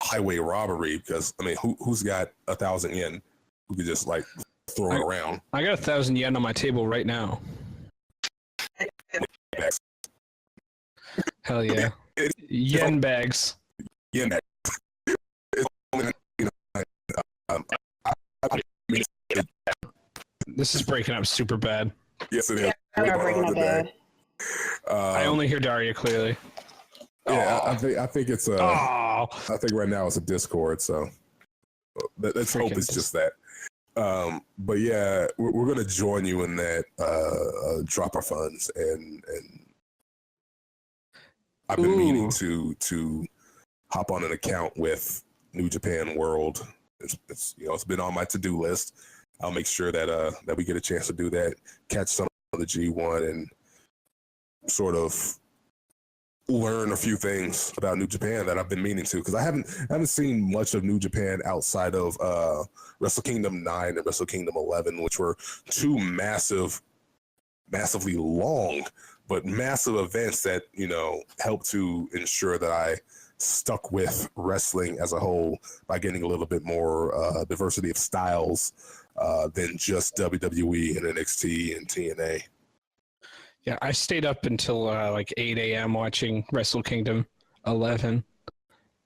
highway robbery, because I mean, who's got 1,000 yen who could just like throw it around? I got 1,000 yen on my table right now. Hell yeah. Yen bags. Yen bags. This is breaking up super bad. Yes, it is. Yeah, breaking up bad. I only hear Daria clearly. Yeah, I think it's I think right now it's a Discord, so let's hope it's just that. But yeah, we're gonna join you in that drop our funds, and I've been meaning to hop on an account with New Japan World. It's you know, it's been on my to-do list. I'll make sure that that we get a chance to do that, catch some of the G1, and sort of learn a few things about New Japan that I've been meaning to, because I haven't seen much of New Japan outside of Wrestle Kingdom 9 and Wrestle Kingdom 11, which were two massively long but massive events that, you know, helped to ensure that I stuck with wrestling as a whole by getting a little bit more diversity of styles than just WWE and NXT and TNA. Yeah, I stayed up until like 8 a.m. watching Wrestle Kingdom 11.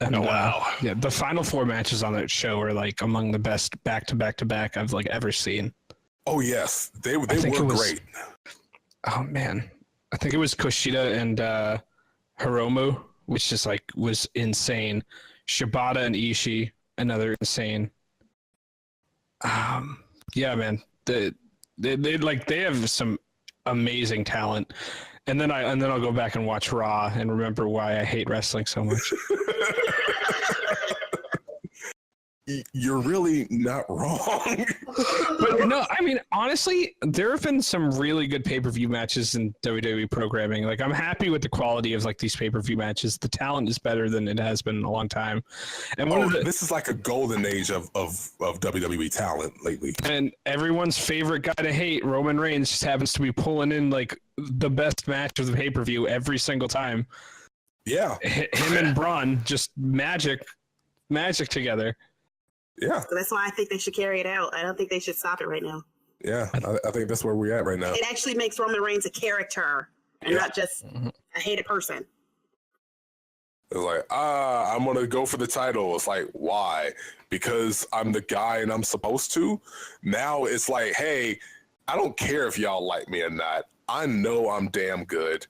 And, oh, wow. Yeah, the final 4 matches on that show are like among the best back-to-back I've like ever seen. Oh, yes. They were great. Oh, man. I think it was Kushida and Hiromu, which just like was insane. Shibata and Ishii, another insane. Yeah, man. They have some amazing talent. And then I'll go back and watch Raw and remember why I hate wrestling so much. You're really not wrong. But no, I mean, honestly, there have been some really good pay-per-view matches in WWE programming. Like, I'm happy with the quality of like these pay-per-view matches. The talent is better than it has been in a long time. And This is like a golden age of WWE talent lately. And everyone's favorite guy to hate, Roman Reigns, just happens to be pulling in like the best match of the pay-per-view every single time. Yeah. Him and Braun, just magic together. Yeah. So that's why I think they should carry it out. I don't think they should stop it right now. Yeah, I think that's where we're at right now. It actually makes Roman Reigns a character and not just a hated person. It's like, I'm going to go for the title. It's like, why? Because I'm the guy and I'm supposed to? Now it's like, hey, I don't care if y'all like me or not. I know I'm damn good.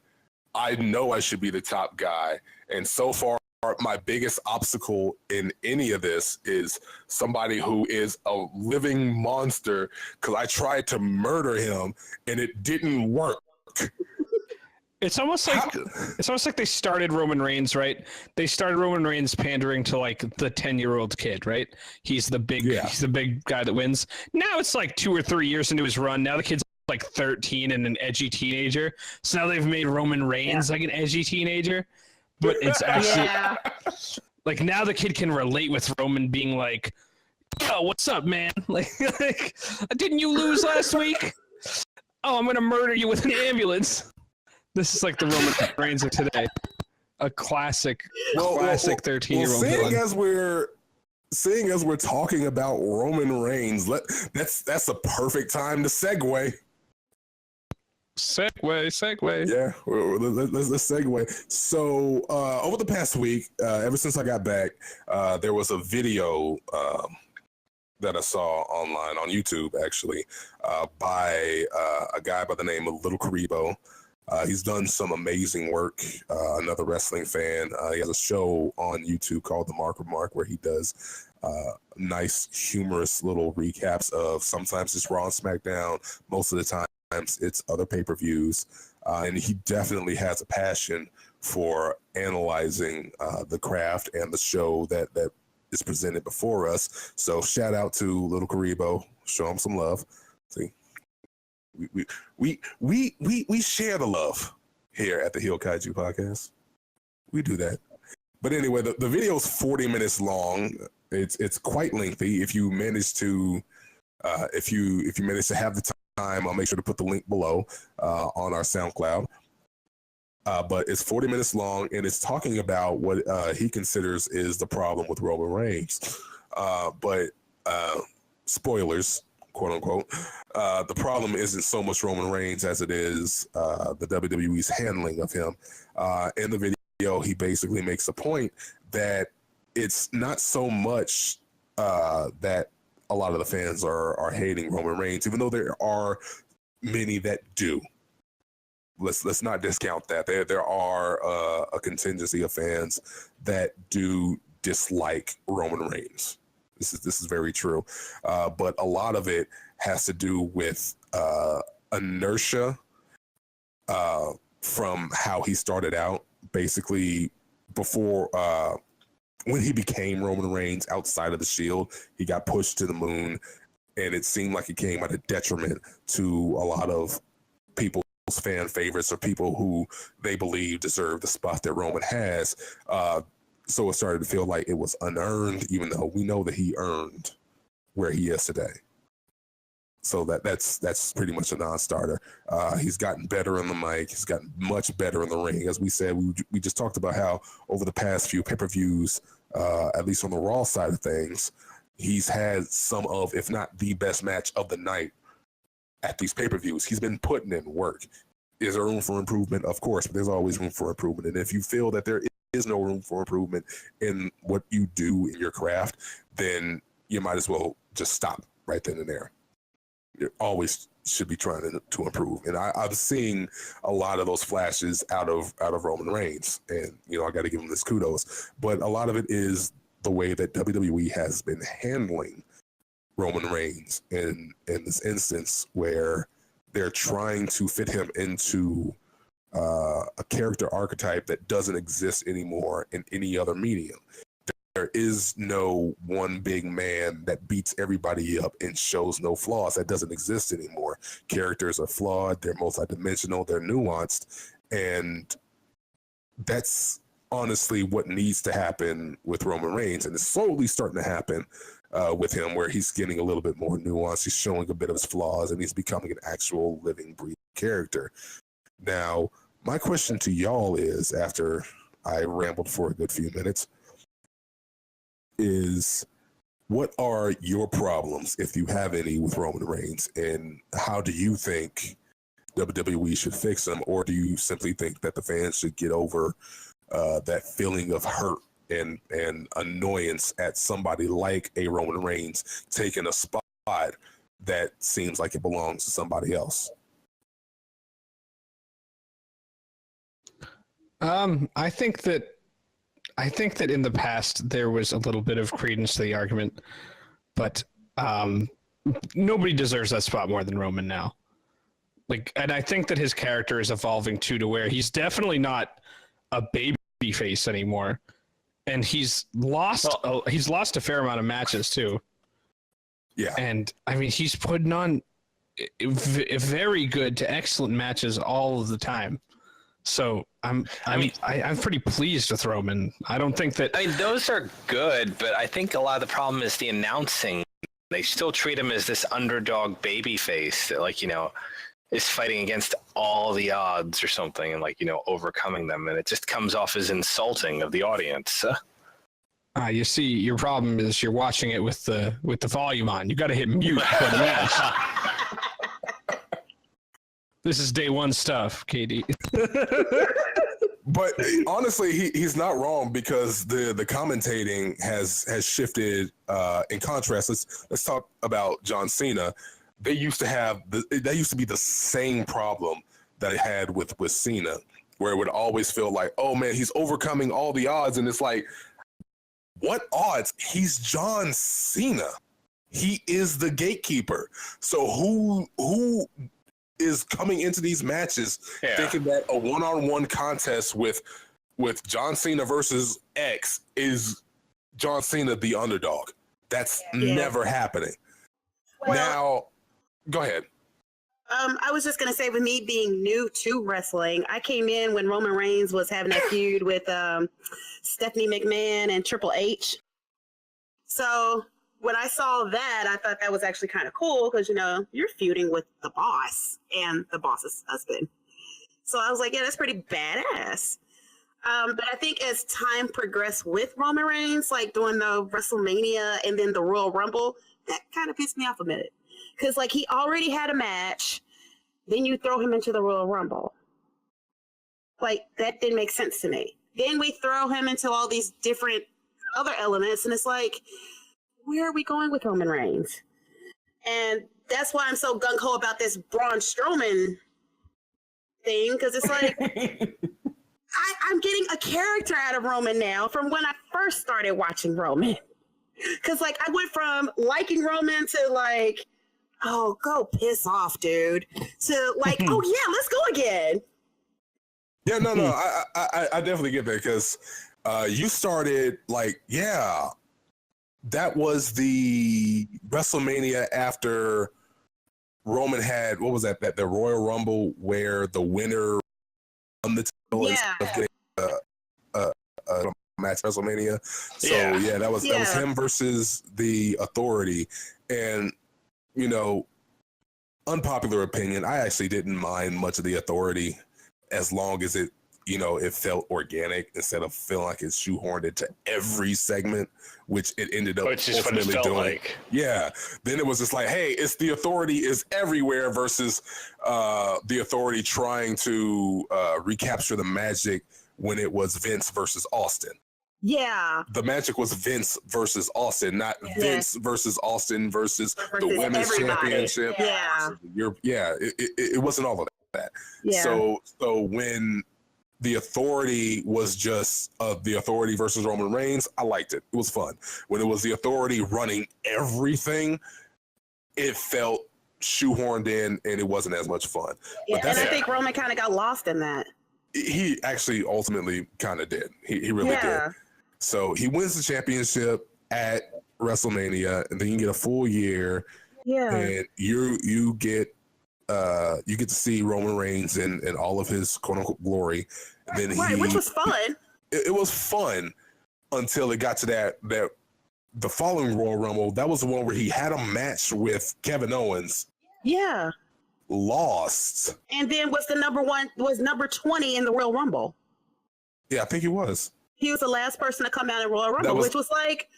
I know I should be the top guy. And so far, my biggest obstacle in any of this is somebody who is a living monster, because I tried to murder him and it didn't work. It's almost like they started Roman Reigns, right? They started Roman Reigns pandering to like the 10-year-old kid, right? He's the big guy that wins. Now it's like 2 or 3 years into his run. Now the kid's like 13 and an edgy teenager. So now they've made Roman Reigns like an edgy teenager. But it's actually like now the kid can relate with Roman being like, "Yo, what's up, man? Like, didn't you lose last week? Oh, I'm gonna murder you with an ambulance." This is like the Roman Reigns of today, a classic 13-year-old. Seeing as we're talking about Roman Reigns, that's a perfect time to segue. Segue. Yeah, let's segue. So over the past week, ever since I got back, there was a video that I saw online on YouTube, actually, by a guy by the name of Little Karibo. He's done some amazing work. Another wrestling fan. He has a show on YouTube called the Mark Remark, where he does nice, humorous little recaps of sometimes it's Raw and SmackDown, most of the time it's other pay-per-views, and he definitely has a passion for analyzing the craft and the show that is presented before us. So shout out to Little Karibo. Show him some love. See, we share the love here at the HEELKAIJU podcast. We do that. But anyway, the video is 40 minutes long. It's quite lengthy. If you manage to if you manage to have the time, I'll make sure to put the link below on our SoundCloud. But it's 40 minutes long, and it's talking about what he considers is the problem with Roman Reigns. But spoilers, quote unquote, the problem isn't so much Roman Reigns as it is the WWE's handling of him. In the video, he basically makes a point that it's not so much that a lot of the fans are hating Roman Reigns, even though there are many that do. Let's not discount that. There are a contingency of fans that do dislike Roman Reigns. This is very true. But a lot of it has to do with inertia from how he started out. Basically, before when he became Roman Reigns outside of the Shield, he got pushed to the moon, and it seemed like it came at a detriment to a lot of people's fan favorites or people who they believe deserve the spot that Roman has. So it started to feel like it was unearned, even though we know that he earned where he is today. So that's pretty much a non-starter. He's gotten better on the mic. He's gotten much better in the ring. As we said, we just talked about how over the past few pay-per-views, at least on the Raw side of things, he's had some of, if not the best match of the night at these pay-per-views. He's been putting in work. Is there room for improvement? Of course, but there's always room for improvement. And if you feel that there is no room for improvement in what you do in your craft, then you might as well just stop right then and there. You always should be trying to improve. And I'm seeing a lot of those flashes out of Roman Reigns. And, I got to give him this kudos. But a lot of it is the way that WWE has been handling Roman Reigns in this instance where they're trying to fit him into a character archetype that doesn't exist anymore in any other medium. There is no one big man that beats everybody up and shows no flaws. That doesn't exist anymore. Characters are flawed, they're multidimensional, they're nuanced, and that's honestly what needs to happen with Roman Reigns, and it's slowly starting to happen with him, where he's getting a little bit more nuance. He's showing a bit of his flaws, and he's becoming an actual living, breathing character. Now, my question to y'all is, after I rambled for a good few minutes, is what are your problems, if you have any, with Roman Reigns, and how do you think WWE should fix them, or do you simply think that the fans should get over that feeling of hurt and annoyance at somebody like a Roman Reigns taking a spot that seems like it belongs to somebody else? I think that in the past there was a little bit of credence to the argument, but nobody deserves that spot more than Roman now. And I think that his character is evolving too, to where he's definitely not a baby face anymore, and he's lost a fair amount of matches too. Yeah, and I mean he's putting on very good to excellent matches all of the time. So I'm pretty pleased with Roman. I don't think that. I mean, those are good, but I think a lot of the problem is the announcing. They still treat him as this underdog baby face that, like, you know, is fighting against all the odds or something, and, like, you know, overcoming them, and it just comes off as insulting of the audience. You see, your problem is you're watching it with the volume on. You got to hit mute for the match. This is day one stuff, KD. But honestly, he's not wrong, because the commentating has shifted. In contrast, let's talk about John Cena. That used to be the same problem that I had with Cena, where it would always feel like, oh man, he's overcoming all the odds, and it's like, what odds? He's John Cena. He is the gatekeeper. So who is coming into these matches thinking that a one-on-one contest with John Cena versus X is John Cena the underdog? That's never happening. Well, now, go ahead. I was just going to say, with me being new to wrestling, I came in when Roman Reigns was having a feud with Stephanie McMahon and Triple H. So when I saw that, I thought that was actually kind of cool, because, you know, you're feuding with the boss and the boss's husband. So I was like, yeah, that's pretty badass. But I think as time progressed with Roman Reigns, like doing the WrestleMania and then the Royal Rumble, that kind of pissed me off a minute. Because, like, he already had a match, then you throw him into the Royal Rumble. Like, that didn't make sense to me. Then we throw him into all these different other elements, and it's like, where are we going with Roman Reigns? And that's why I'm so gung-ho about this Braun Strowman thing, because it's like, I'm getting a character out of Roman now from when I first started watching Roman. Because, like, I went from liking Roman to, like, oh, go piss off, dude, to, like, oh, yeah, let's go again. Yeah, no, I definitely get that, because you started, like, yeah, that was the WrestleMania after Roman had, what was that, the Royal Rumble, where the winner won the title instead of getting a match at WrestleMania. So that was him versus the Authority. And, you know, unpopular opinion, I actually didn't mind much of the Authority, as long as it, you know, it felt organic instead of feeling like it's shoehorned into every segment, which it ended up ultimately doing. Like. Yeah. Then it was just like, hey, it's the Authority is everywhere versus the Authority trying to recapture the magic when it was Vince versus Austin. Yeah. The magic was Vince versus Austin, not Vince versus Austin versus the women's championship. Yeah. It wasn't all of that. Yeah. So when the Authority was just the Authority versus Roman Reigns, I liked it. It was fun. When it was the Authority running everything, it felt shoehorned in and it wasn't as much fun. Yeah, But and I think Roman kind of got lost in that. he actually ultimately kind of did. He really did. So he wins the championship at WrestleMania, and then you get a full year. Yeah. And you get to see Roman Reigns in all of his quote unquote glory. And then which was fun. It was fun until it got to that the following Royal Rumble. That was the one where he had a match with Kevin Owens. Yeah. Lost. And then was number 20 in the Royal Rumble. Yeah, I think he was. He was the last person to come out in Royal Rumble, which was like,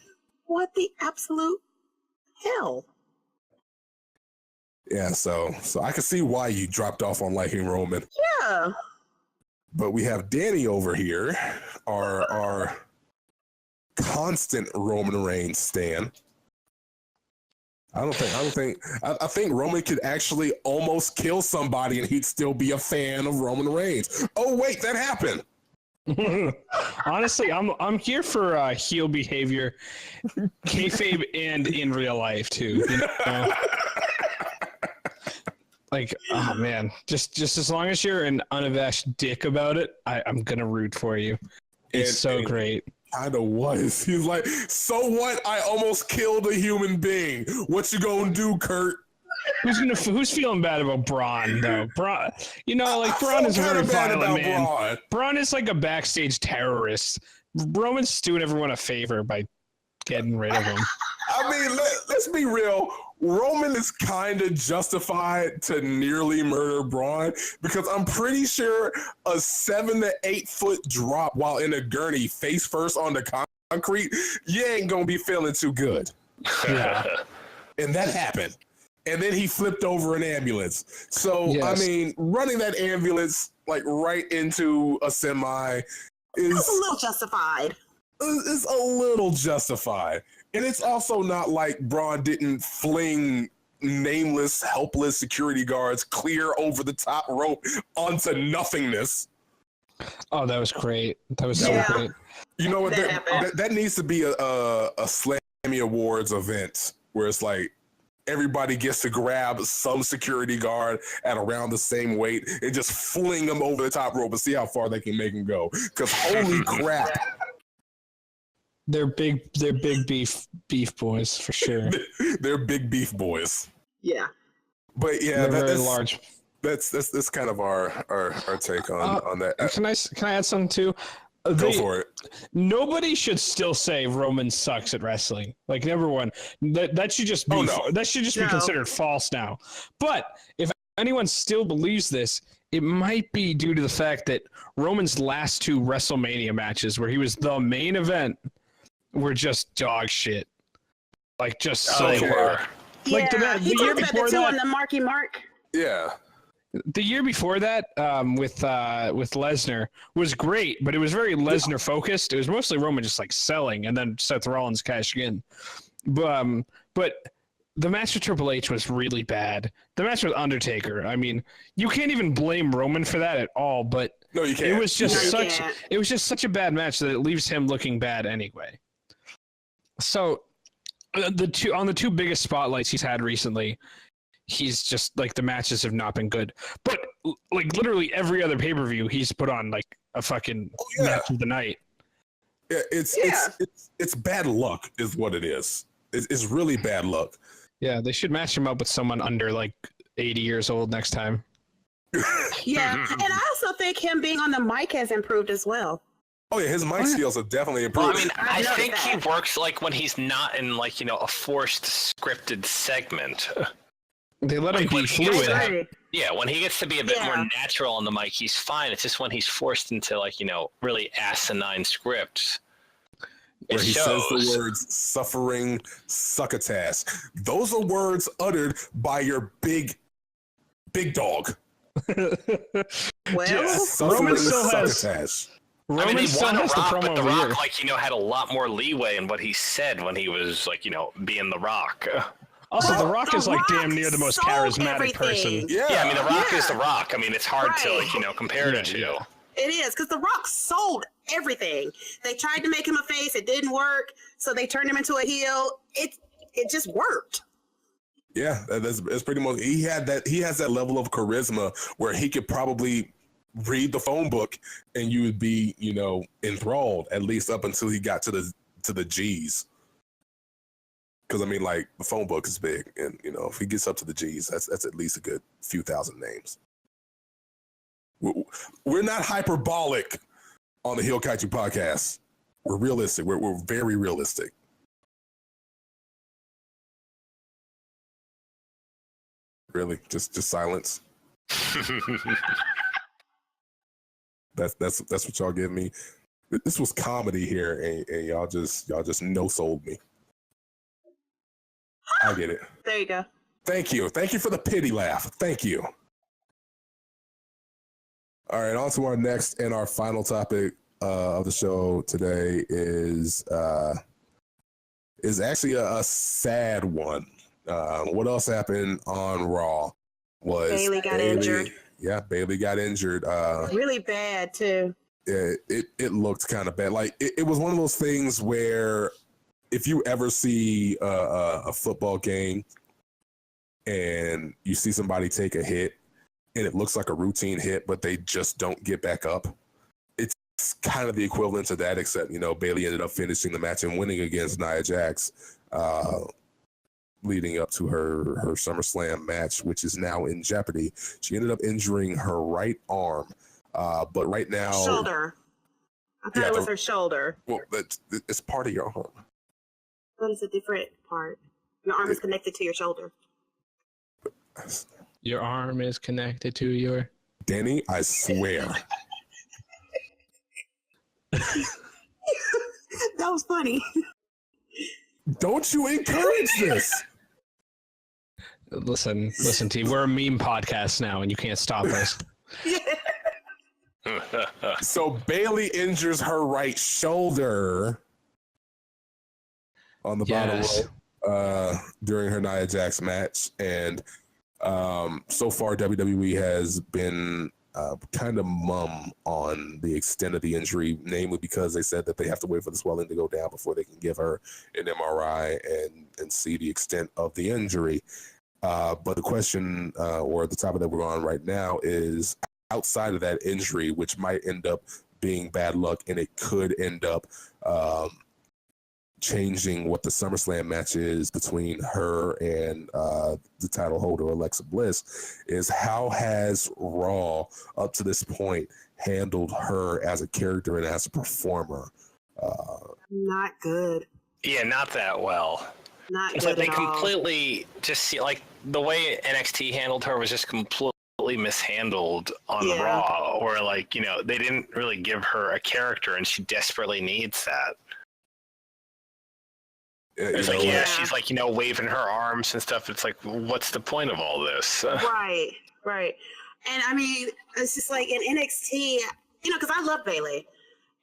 what the absolute hell? Yeah, so I can see why you dropped off on liking Roman. Yeah. But we have Danny over here, our constant Roman Reigns stan. I think Roman could actually almost kill somebody and he'd still be a fan of Roman Reigns. Oh wait, that happened. Honestly, I'm here for heel behavior, kayfabe, and in real life too. You know? Like, oh man, just as long as you're an unabashed dick about it, I'm gonna root for you. It's so great. Kind of was. He's like, so what? I almost killed a human being. What you gonna do, Kurt? Who's feeling bad about Braun though? Braun, Braun is a very violent man. Braun is like a backstage terrorist. Roman's doing everyone a favor by getting rid of him. I mean, let's be real. Roman is kind of justified to nearly murder Braun because I'm pretty sure a 7 to 8 foot drop while in a gurney face first on the concrete, you ain't gonna be feeling too good. Yeah. And that happened. And then he flipped over an ambulance. So, yes. I mean, running that ambulance like right into a semi is a little justified. It's a little justified. And it's also not like Braun didn't fling nameless, helpless security guards clear over the top rope onto nothingness. Oh, that was great. That was so great. You know what? That needs to be a Slammy Awards event where it's like everybody gets to grab some security guard at around the same weight and just fling them over the top rope and see how far they can make them go. Because holy crap. They're big beef boys for sure. They're big beef boys. Yeah. But yeah, that's very large. That's kind of our take on that. Can I add something too? Go for it. Nobody should still say Roman sucks at wrestling. Like, number one, that should just be that should just be considered false now. But if anyone still believes this, it might be due to the fact that Roman's last 2 WrestleMania matches, where he was the main event, were just dog shit. Like, just so were. Like he the year before that, on the Marky Mark. Yeah. The year before that, with Lesnar was great, but it was very Lesnar focused. It was mostly Roman just like selling, and then Seth Rollins cashing in. But the match with Triple H was really bad. The match with Undertaker, I mean, you can't even blame Roman for that at all. But no, you can't. It was just such a bad match that it leaves him looking bad anyway. So the two biggest spotlights he's had recently, he's just like, the matches have not been good. But like literally every other pay-per-view he's put on like a fucking match of the night. Yeah, it's bad luck is what it is. It's really bad luck. Yeah, they should match him up with someone under like 80 years old next time. Yeah, and I also think him being on the mic has improved as well. Oh yeah, his mic skills have definitely improved. Well, I mean, I think he works like when he's not in like, a forced scripted segment. They let him be fluid. Yeah, when he gets to be a bit more natural on the mic, he's fine. It's just when he's forced into like, really asinine scripts. Where he says the words suffering succotash. Those are words uttered by your big dog. Well, Roman still has. Roman still has the promo but The Rock, like, had a lot more leeway in what he said when he was like, being The Rock. Also, The Rock is like damn near the most charismatic person. Yeah, I mean, The Rock is The Rock. I mean, it's hard to like, compare the two. Yeah. It is, because The Rock sold everything. They tried to make him a face, it didn't work, so they turned him into a heel. It just worked. Yeah, that's pretty much. He has that level of charisma where he could probably read the phone book and you would be, enthralled at least up until he got to the G's. Because I mean, like, the phone book is big, and if he gets up to the G's, that's at least a good few thousand names. We're not hyperbolic on the HEELKAIJU podcast. We're realistic. We're very realistic. Really, just silence. That's what y'all give me. This was comedy here, and y'all just no sold me. I get it. There you go. Thank you for the pity laugh. Thank you. All right, on to our next and our final topic of the show today is actually a sad one. What else happened on Raw was Bayley got injured. Yeah, Bayley got injured. Really bad too. It looked kind of bad. Like it was one of those things where if you ever see a football game and you see somebody take a hit and it looks like a routine hit, but they just don't get back up, it's kind of the equivalent to that, except, Bayley ended up finishing the match and winning against Nia Jax, leading up to her SummerSlam match, which is now in jeopardy. She ended up injuring her right arm, but right now... Shoulder. I thought it was her shoulder. Well, it's part of your arm. But it's a different part. Your arm is connected to your shoulder. Your arm is connected to your... Danny, I swear. That was funny. Don't you encourage this? Listen, T. We're a meme podcast now, and you can't stop us. So Bayley injures her right shoulder on the bottom rope during her Nia Jax match, and so far WWE has been kind of mum on the extent of the injury, namely because they said that they have to wait for the swelling to go down before they can give her an MRI and see the extent of the injury. But the question, or the topic that we're on right now, is outside of that injury, which might end up being bad luck, and it could end up changing what the SummerSlam match is between her and the title holder, Alexa Bliss, is how has Raw up to this point handled her as a character and as a performer? Not good. Yeah, not that well. Not it's good like they at all. completely just see, like, the way NXT handled her was just completely mishandled on Raw, or like, they didn't really give her a character, and she desperately needs that. It's like, she's like, waving her arms and stuff. It's like, what's the point of all this? Right. And I mean, it's just like in NXT, because I love Bayley.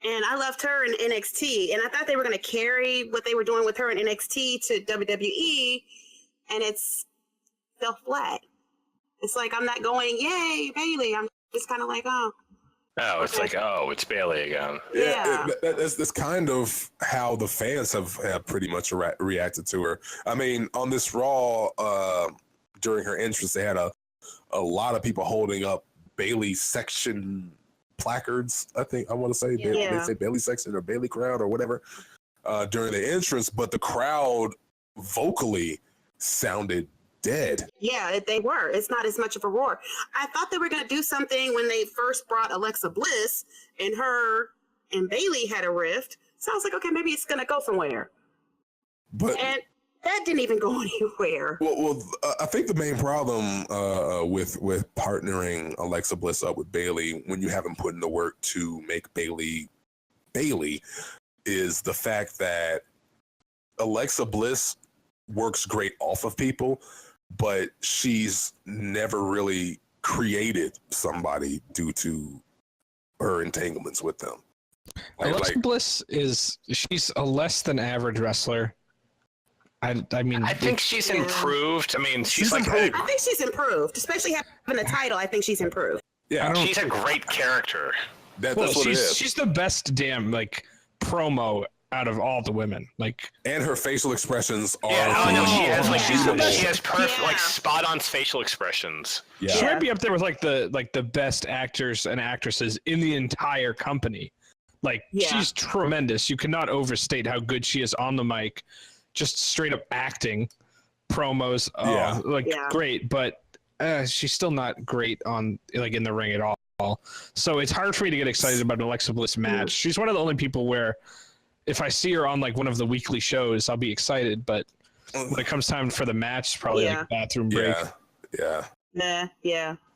And I loved her in NXT. And I thought they were going to carry what they were doing with her in NXT to WWE. And it's fell flat. It's like, I'm not going, yay, Bayley. I'm just kind of like, oh. Oh, it's like, it's Bayley again. Yeah. That's kind of how the fans have pretty much reacted to her. I mean, on this Raw, during her entrance, they had a lot of people holding up Bayley section placards, I think I want to say. They say Bayley section or Bayley crowd or whatever during the entrance, but the crowd vocally sounded dead. Yeah, they were. It's not as much of a roar. I thought they were going to do something when they first brought Alexa Bliss, and her and Bayley had a rift. So I was like, okay, maybe it's going to go somewhere. And that didn't even go anywhere. Well, I think the main problem with partnering Alexa Bliss up with Bayley, when you haven't put in the work to make Bayley is the fact that Alexa Bliss works great off of people, but she's never really created somebody due to her entanglements with them. Alexa Bliss she's a less than average wrestler. I mean, I think she's improved. I mean, she's like improved. I think she's improved, especially having a title. I think she's improved. Yeah, she's a great character. That's what it is. She's the best damn promo out of all the women. Like, And her facial expressions are. Yeah, I know she has like phenomenal. she has perfect Yeah. like spot on facial expressions. Yeah. she might be up there with like the best actors and actresses in the entire company. Like, Yeah. she's tremendous. You cannot overstate how good she is on the mic, just straight up acting, promos. Yeah. Yeah. Great, but she's still not great on like in the ring at all. So it's hard for me to get excited about an Alexa Bliss match. She's one of the only people where if I see her on like one of the weekly shows, I'll be excited. But when it comes time for the match, it's probably like a bathroom break. Yeah.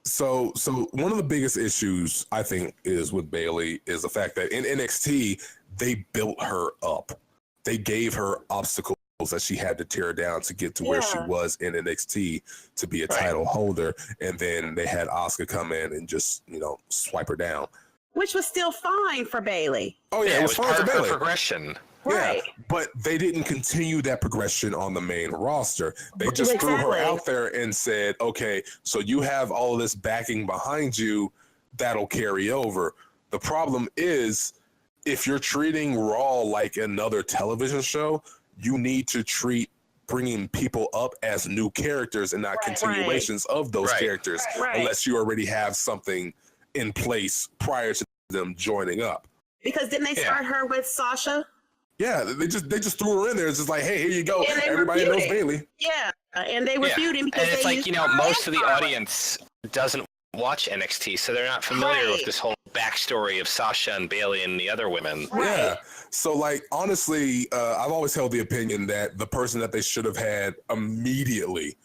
So one of the biggest issues I think is with Bayley is the fact that in NXT they built her up. They gave her obstacles that she had to tear down to get to where she was in NXT to be a title holder, and then they had Asuka come in and just swipe her down. Which was still fine for Bayley. Oh yeah, it it was was fine part for of her Bayley. progression. Right. Yeah, but they didn't continue that progression on the main roster. They just threw her Exactly. out there and said, okay, so you have all of this backing behind you, that'll carry over. The problem is, if you're treating Raw like another television show, you need to treat bringing people up as new characters and not continuations of those characters, unless you already have something in place prior to them joining up. Because didn't they start her with Sasha? Yeah, they just threw her in there. It's just like, hey, here you go. And they Everybody reviewed knows it. Bayley. Yeah. And they were feuding because And it's they like, used most of the Scarlett. audience doesn't watch NXT, so they're not familiar with this whole backstory of Sasha and Bayley and the other women. Yeah. So, like, honestly, I've always held the opinion that the person that they should have had immediately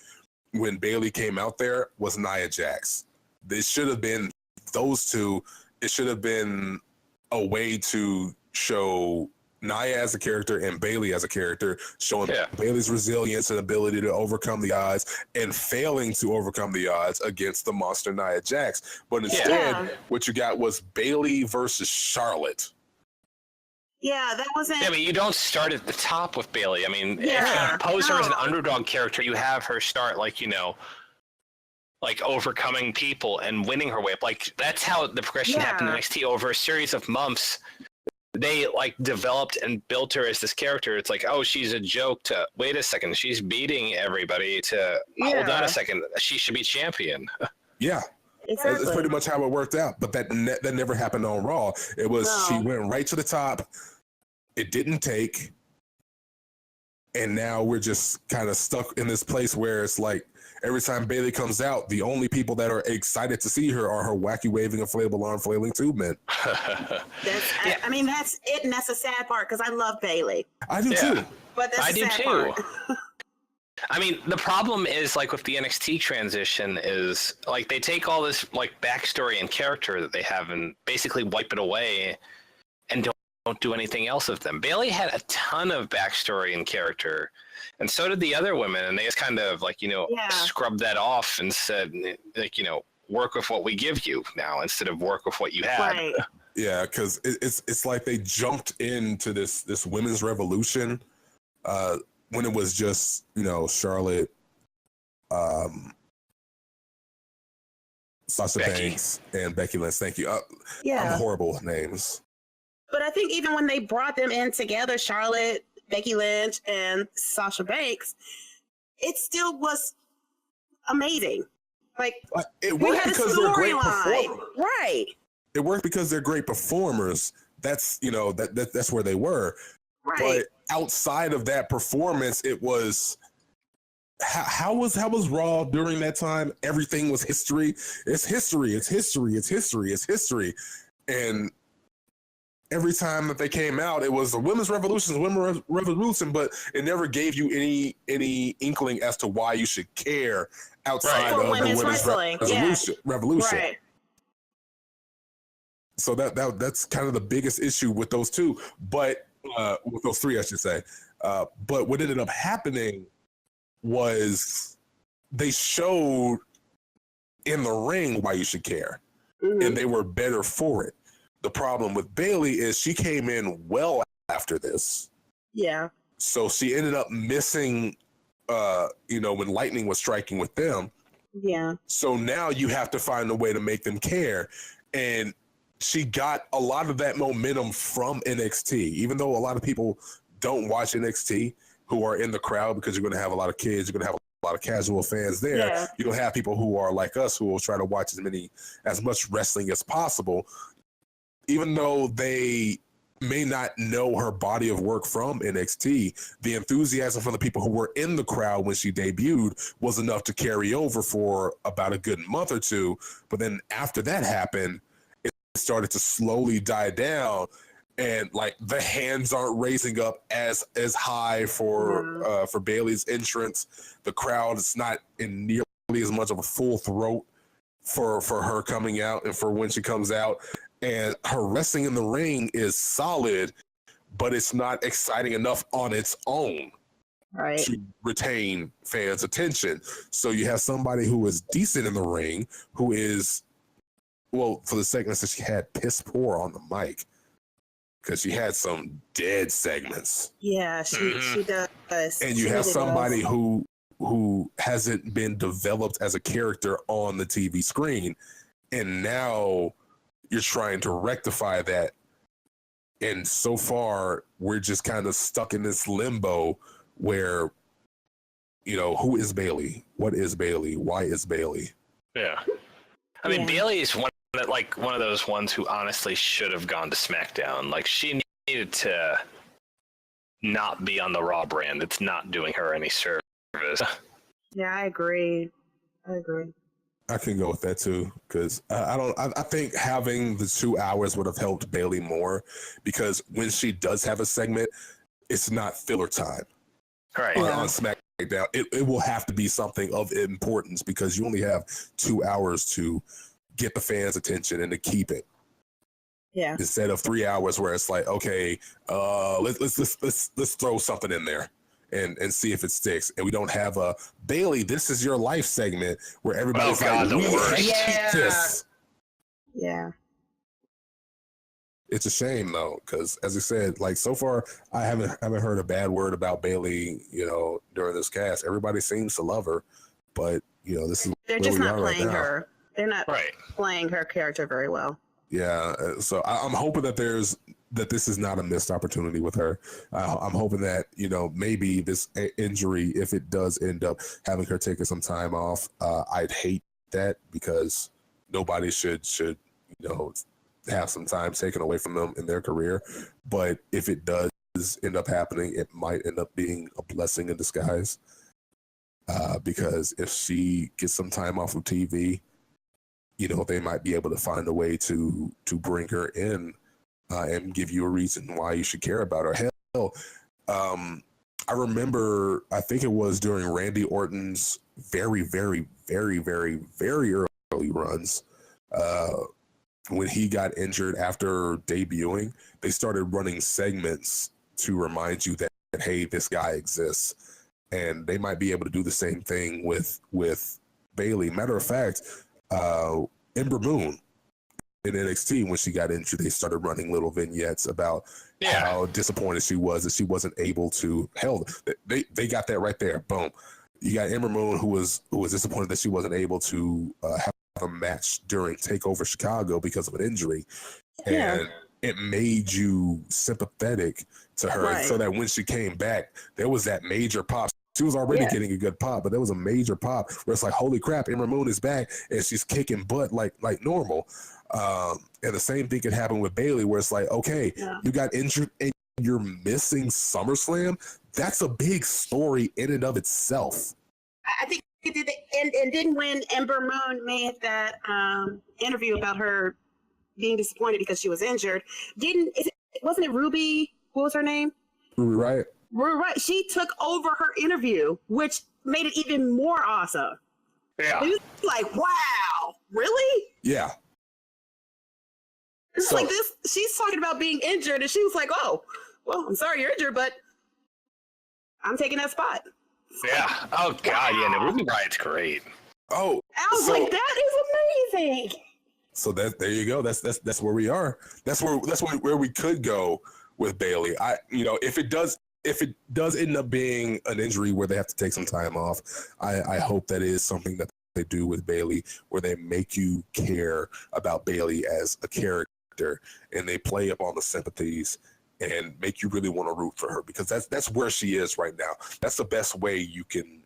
when Bayley came out there was Nia Jax. They should have been those two. It should have been a way to show Nia as a character and Bayley as a character, showing Bayley's resilience and ability to overcome the odds and failing to overcome the odds against the monster Nia Jax. But instead, what you got was Bayley versus Charlotte. Yeah, that wasn't. I mean, you don't start at the top with Bayley. I mean, if you pose her as an underdog character, you have her start like overcoming people and winning her way up. Like, that's how the progression happened in NXT over a series of months. They developed and built her as this character. It's like, oh, she's a joke to wait a second. She's beating everybody to hold on a second. She should be champion. Yeah. Exactly. That's pretty much how it worked out. But that never happened on Raw. It was she went right to the top. It didn't take. And now we're just kind of stuck in this place where it's like every time Bayley comes out, the only people that are excited to see her are her wacky waving inflatable arm flailing tube men. I mean, that's it, and that's the sad part because I love Bayley. I do too. But that's the sad part. I mean, the problem is with the NXT transition is they take all this backstory and character that they have and basically wipe it away and don't do anything else with them. Bayley had a ton of backstory and character, and so did the other women, and they just kind of scrubbed that off and said work with what we give you now instead of work with what you had. Right. Yeah, because it's like they jumped into this women's revolution when it was just Charlotte, Sasha Banks, and Becky Lynch. Thank you. I'm horrible with names. But I think even when they brought them in together, Charlotte, Becky Lynch, and Sasha Banks, it still was amazing. It worked because they're great performers. Right. It worked because they're great performers. That's that's where they were. Right. But outside of that performance, it was how was Raw during that time? Everything was history. It's history. It's history. It's history. It's history. And every time that they came out, it was a women's revolution, but it never gave you any inkling as to why you should care outside of the women's revolution. Right. So that's kind of the biggest issue with those two, but with those three, I should say. But what ended up happening was they showed in the ring why you should care, and they were better for it. The problem with Bayley is she came in well after this. Yeah. So she ended up missing, when lightning was striking with them. Yeah. So now you have to find a way to make them care. And she got a lot of that momentum from NXT, even though a lot of people don't watch NXT who are in the crowd because you're going to have a lot of kids, you're going to have a lot of casual fans there. Yeah. You don't have people who are like us who will try to watch as much wrestling as possible, even though they may not know her body of work from NXT. The enthusiasm from the people who were in the crowd when she debuted was enough to carry over for about a good month or two. But then after that happened, it started to slowly die down, and like the hands aren't raising up as high for Bayley's entrance. The crowd is not in nearly as much of a full throat for her coming out and for when she comes out. And her wrestling in the ring is solid, but it's not exciting enough on its own to retain fans' attention. So you have somebody who is decent in the ring, who is, well, for the segments that she had, piss poor on the mic, because she had some dead segments. Yeah, she does. And you have somebody who hasn't been developed as a character on the TV screen, and now you're trying to rectify that. And so far, we're just kind of stuck in this limbo where, who is Bayley? What is Bayley? Why is Bayley? Yeah. I mean, Bayley is one of those ones who honestly should have gone to SmackDown. Like, she needed to not be on the Raw brand. It's not doing her any service. Yeah, I agree. I can go with that too, because I think having the 2 hours would have helped Bayley more, because when she does have a segment, it's not filler time. Right. On SmackDown, it will have to be something of importance, because you only have 2 hours to get the fans' attention and to keep it. Yeah. Instead of 3 hours where it's like, okay, let's throw something in there and see if it sticks. And we don't have a Bayley, this is your life segment where everybody's like, we hate this. Yeah. It's a shame though, because as I said, like so far, I haven't heard a bad word about Bayley, during this cast. Everybody seems to love her, but this is they're just not playing her. They're not right. playing her character very well. Yeah, so I'm hoping that this is not a missed opportunity with her. I'm hoping that maybe this injury, if it does end up having her taking some time off, I'd hate that, because nobody should have some time taken away from them in their career. But if it does end up happening, it might end up being a blessing in disguise, because if she gets some time off of TV, they might be able to find a way to bring her in and give you a reason why you should care about her. Hell, I remember, I think it was during Randy Orton's very, very, very, very, very early runs, when he got injured after debuting, they started running segments to remind you that, hey, this guy exists. And they might be able to do the same thing with Bayley. Matter of fact, Ember Moon in NXT, when she got injured, they started running little vignettes about how disappointed she was that she wasn't able to. Hell, they got that right there. Boom. You got Ember Moon, who was disappointed that she wasn't able to have a match during TakeOver Chicago because of an injury, and it made you sympathetic to her, so that when she came back, there was that major pop. She was already getting a good pop, but there was a major pop where it's like, holy crap, Ember Moon is back and she's kicking butt like normal. And the same thing could happen with Bayley, where it's like, okay, you got injured and you're missing SummerSlam. That's a big story in and of itself. I think it did, and then when Ember Moon made that interview about her being disappointed because she was injured, wasn't it Ruby? What was her name? Ruby Riott. Right. She took over her interview, which made it even more awesome. Yeah. It was like, wow, really? Yeah. It's like this. She's talking about being injured, and she was like, oh, well, I'm sorry you're injured, but I'm taking that spot. Yeah. Oh, God. Wow. Yeah. No, Ruby Riott's great. Oh. I was like, that is amazing. So there you go. That's where we are. That's where we could go with Bayley. If it does end up being an injury where they have to take some time off, I hope that is something that they do with Bayley, where they make you care about Bayley as a character character, and they play up on the sympathies and make you really want to root for her, because that's where she is right now. That's the best way you can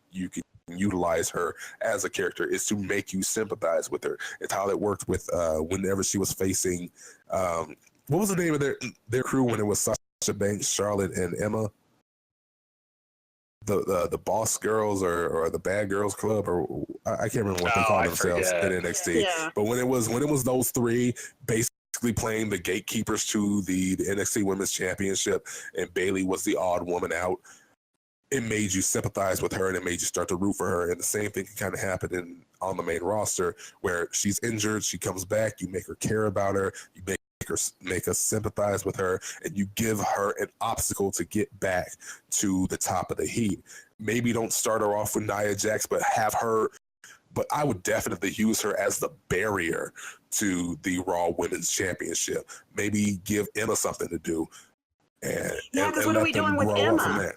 utilize her as a character, is to make you sympathize with her. It's how it worked with whenever she was facing what was the name of their crew when it was Sasha Banks, Charlotte, and Emma, the Boss Girls or the Bad Girls Club, or I can't remember what they call themselves in NXT. Yeah. But when it was those three basically playing the gatekeepers to the NXT Women's Championship, and Bayley was the odd woman out, it made you sympathize with her, and it made you start to root for her. And the same thing can kind of happen on the main roster, where she's injured, she comes back, you make her care about her, you make us sympathize with her, and you give her an obstacle to get back to the top of the heat. Maybe don't start her off with Nia Jax, but have her. But I would definitely use her as the barrier to the Raw Women's Championship. Maybe give Emma something to do, and because what are we doing with Emma?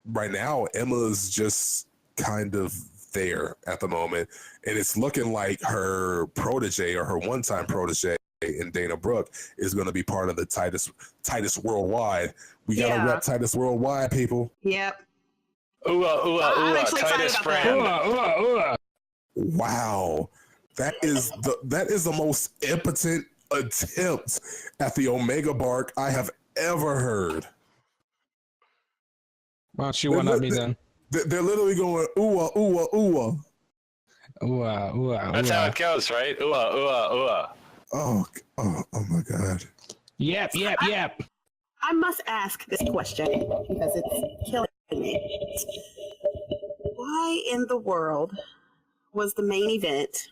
Right now, Emma's just kind of there at the moment, and it's looking like her protege, or her one-time protege in Dana Brooke, is going to be part of the Titus Worldwide. We got to rep Titus Worldwide, people. Yep. Titus brand. Wow, that is the most impotent attempt at the Omega Bark I have ever heard. Why don't you one-up me then? They're literally going ooh ooh ooh. That's how it goes, right? Oh my God. Yep. I must ask this question because it's killing me. Why in the world was the main event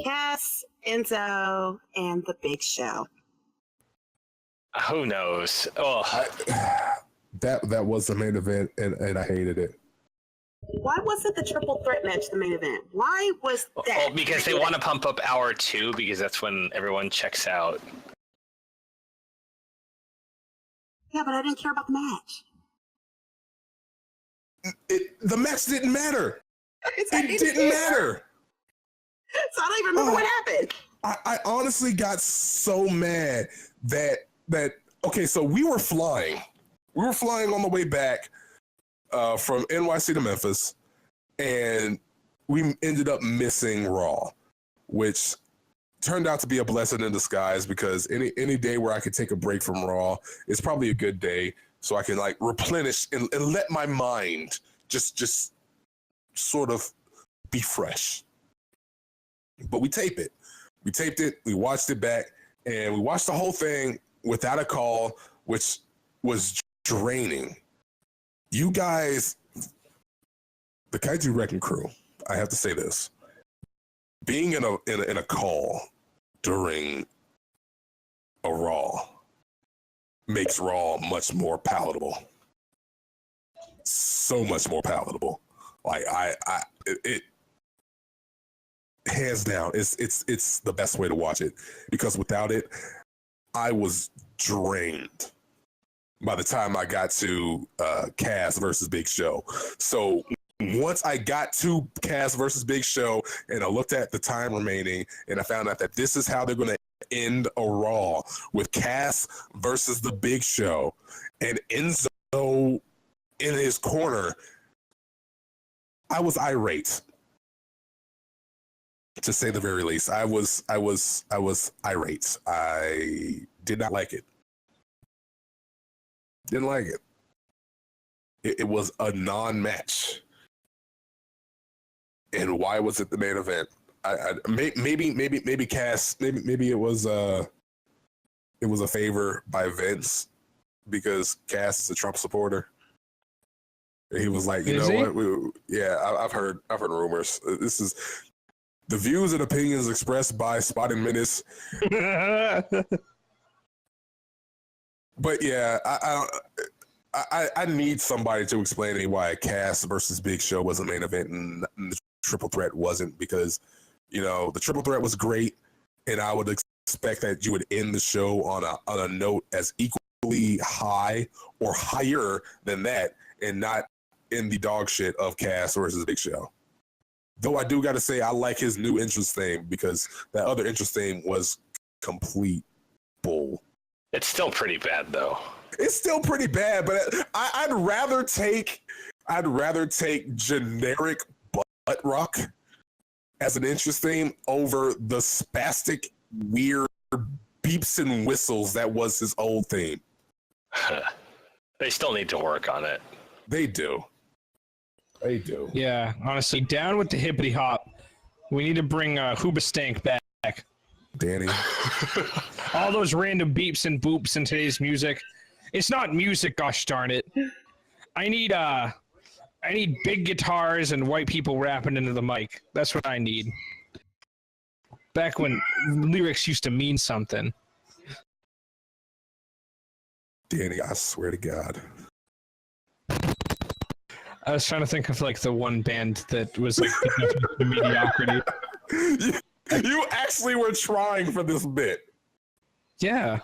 Cass, Enzo, and the Big Show? Who knows? Oh, That was the main event, and I hated it. Why wasn't the triple threat match the main event? Why was that? well, because they want to pump up hour 2, because that's when everyone checks out. Yeah, but I didn't care about the match. The match didn't matter. It didn't matter. So I don't even remember what happened. I honestly got so mad that okay, so we were flying. We were flying on the way back from NYC to Memphis, and we ended up missing Raw, which turned out to be a blessing in disguise, because any day where I could take a break from Raw is probably a good day, so I can like replenish and let my mind just sort of be fresh. But we taped it, we watched it back, and we watched the whole thing without a call, which was draining. You guys, the Kaiju Wrecking Crew, I have to say this: being in a call during a Raw makes Raw much more palatable. So much more palatable. Like it hands down, it's the best way to watch it, because without it, I was drained by the time I got to Cass versus Big Show. So once I got to Cass versus Big Show, and I looked at the time remaining, and I found out that this is how they're going to end a Raw, with Cass versus the Big Show, and Enzo in his corner, I was irate, to say the very least. I was irate. I did not like it. Didn't like it. It was a non-match. And why was it the main event? Maybe Cass. Maybe it was a favor by Vince, because Cass is a Trump supporter. And he was like, you know what? I've heard rumors. This is the views and opinions expressed by Spot and Menace. But yeah, I need somebody to explain to me why Cass versus Big Show was a main event and the triple threat wasn't, because, you know, the triple threat was great, and I would expect that you would end the show on a note as equally high or higher than that, and not in the dog shit of Cass versus Big Show. Though I do got to say I like his new entrance theme because that other entrance theme was complete bull. It's still pretty bad though. It's still pretty bad, but I'd rather take generic butt rock as an entrance theme over the spastic weird beeps and whistles that was his old theme. They still need to work on it. They do. Yeah, honestly, down with the hippity hop. We need to bring Hoobastank back. Danny. All those random beeps and boops in today's music. It's not music, gosh darn it. I need big guitars and white people rapping into the mic. That's what I need. Back when lyrics used to mean something. Danny, I swear to God. I was trying to think of like the one band that was like the definition of mediocrity. You actually were trying for this bit. Yeah.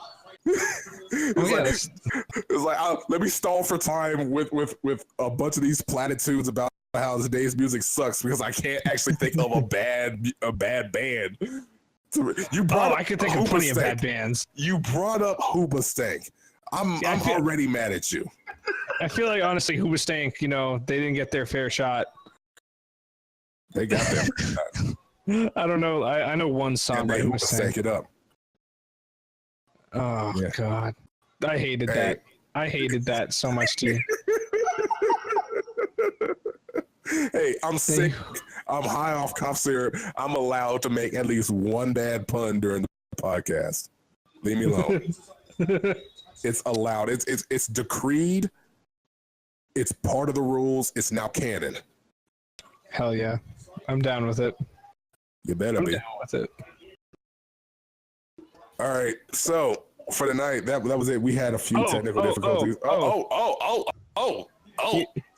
It's like let me stall for time with a bunch of these platitudes about how today's music sucks because I can't actually think of a bad band. I could think of plenty of bad bands. You brought up Hoobastank. I'm already mad at you. I feel like honestly, Hoobastank, they didn't get their fair shot. They got their fair shot. I don't know. I know one song by Hoobastank it up. Oh yeah. God, I hated that. I hated that so much too. Hey, I'm sick. I'm high off cough syrup. I'm allowed to make at least one bad pun during the podcast. Leave me alone. It's allowed. It's decreed. It's part of the rules. It's now canon. Hell yeah, I'm down with it. You better be down with it. All right. So for the night, that was it. We had a few technical difficulties.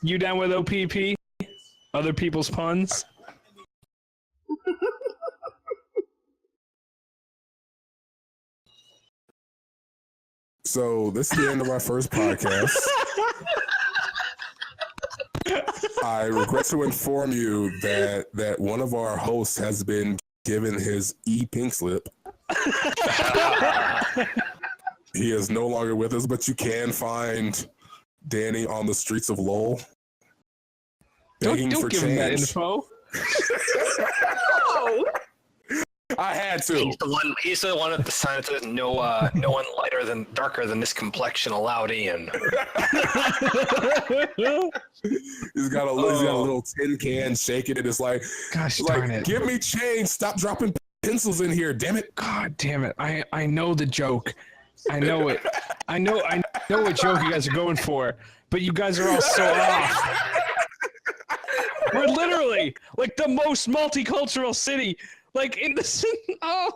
You down with OPP? Other people's puns? So this is the end of our first podcast. I regret to inform you that one of our hosts has been given his pink slip. He is no longer with us, but you can find Danny on the streets of Lowell. Don't for give him that info. No. I had to. He's the one at the sign that says no one darker than this complexion allowed in. He's got a little tin can shaking it. It's like, gosh darn it. Give me change. Stop dropping pencils in here. Damn it. God damn it. I know the joke. I know it. I know what joke you guys are going for, but you guys are all so off. We're literally like the most multicultural city. Like in the oh,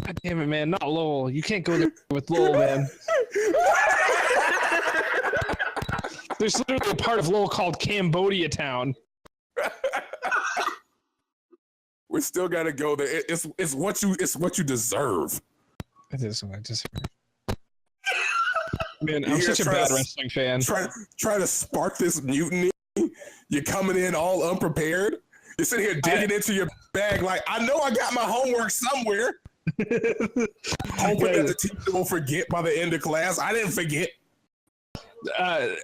God damn it, man! Not Lowell. You can't go there with Lowell, man. There's literally a part of Lowell called Cambodia Town. We still gotta go there. It's what you deserve. It is what I deserve. Man, I'm such a bad wrestling fan. Try to spark this mutiny. You're coming in all unprepared. You're sitting here digging into your bag like, I know I got my homework somewhere. Hoping that the teacher will forget by the end of class. I didn't forget.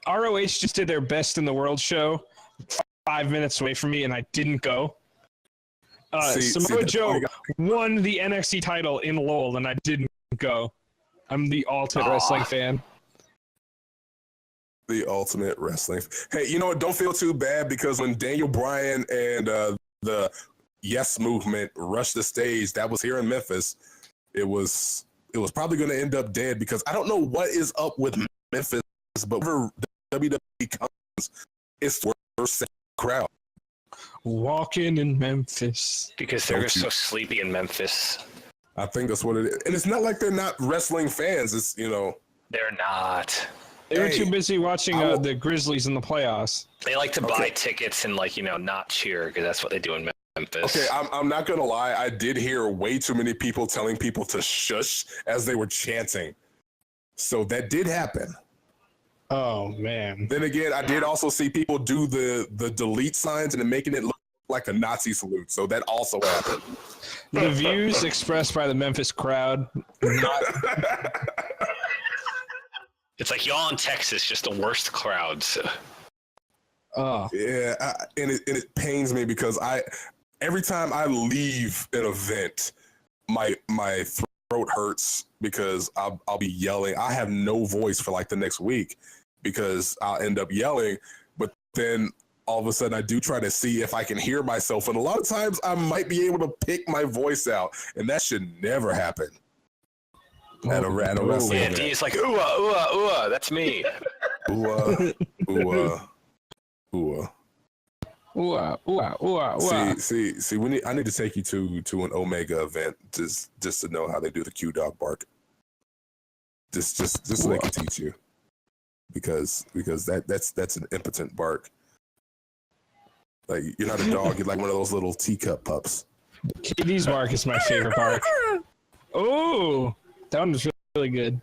ROH just did their Best in the World show 5 minutes away from me, and I didn't go. Samoa Joe won the NXT title in Lowell, and I didn't go. I'm the ultimate wrestling fan. The ultimate wrestling. Hey, you know what? Don't feel too bad because when Daniel Bryan and the Yes Movement rushed the stage, that was here in Memphis. It was probably going to end up dead because I don't know what is up with Memphis, but whenever WWE comes, it's the worst crowd. Walking in Memphis because they're so sleepy in Memphis. I think that's what it is, and it's not like they're not wrestling fans. It's they're not. They were too busy watching the Grizzlies in the playoffs. They like to buy tickets and not cheer because that's what they do in Memphis. Okay, I'm not gonna lie. I did hear way too many people telling people to shush as they were chanting. So that did happen. Oh man. Then again, I did also see people do the delete signs and making it look like a Nazi salute. So that also happened. The views expressed by the Memphis crowd, not It's like y'all in Texas, just the worst crowds. oh. Yeah, and it pains me because every time I leave an event, my throat hurts because I'll be yelling. I have no voice for like the next week because I'll end up yelling, but then all of a sudden I do try to see if I can hear myself, and a lot of times I might be able to pick my voice out, and that should never happen at a wrestling Yeah, event. D's like, ooh, ooh, that's me. Ooh, ooh. Ooh, ooh. See. I need to take you to an Omega event just to know how they do the Q dog bark. Just so they can teach you, because that's an impotent bark. Like, you're not a dog. You're like one of those little teacup pups. KD's bark is my favorite bark. Oh, that one was really good.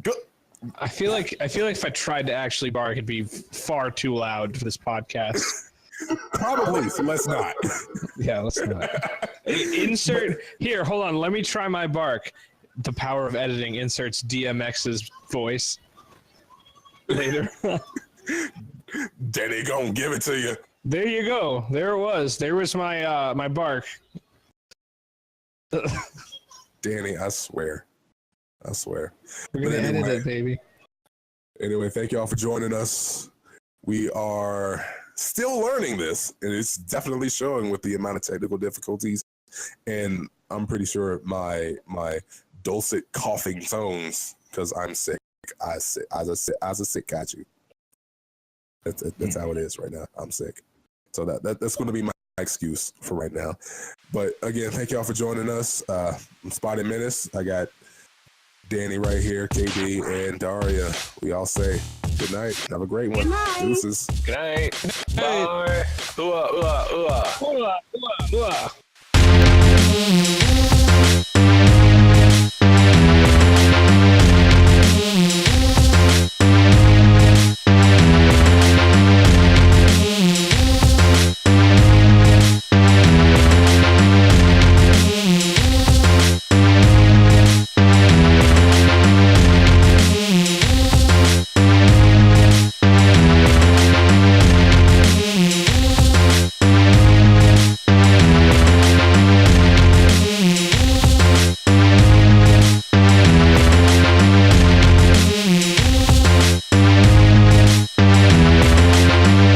Good. I feel like if I tried to actually bark, it'd be far too loud for this podcast. Probably. So let's not. Yeah, let's not. Insert here. Hold on. Let me try my bark. The power of editing inserts DMX's voice later. Danny gonna give it to you. There you go. There it was. There was my my bark. Danny, I swear. We're gonna edit it, baby. Anyway, thank you all for joining us. We are still learning this, and it's definitely showing with the amount of technical difficulties. And I'm pretty sure my dulcet coughing tones, because I'm sick. I was a sick kaiju. That's how it is right now. I'm sick. So that's going to be my excuse for right now. But again, thank y'all for joining us. I'm Spotted Menace. I got Danny right here, KD, and Daria. We all say good night. Have a great one. Good night. Deuces. Good night. Bye. Ooh, ooh, ooh. Ooh, ooh, ooh.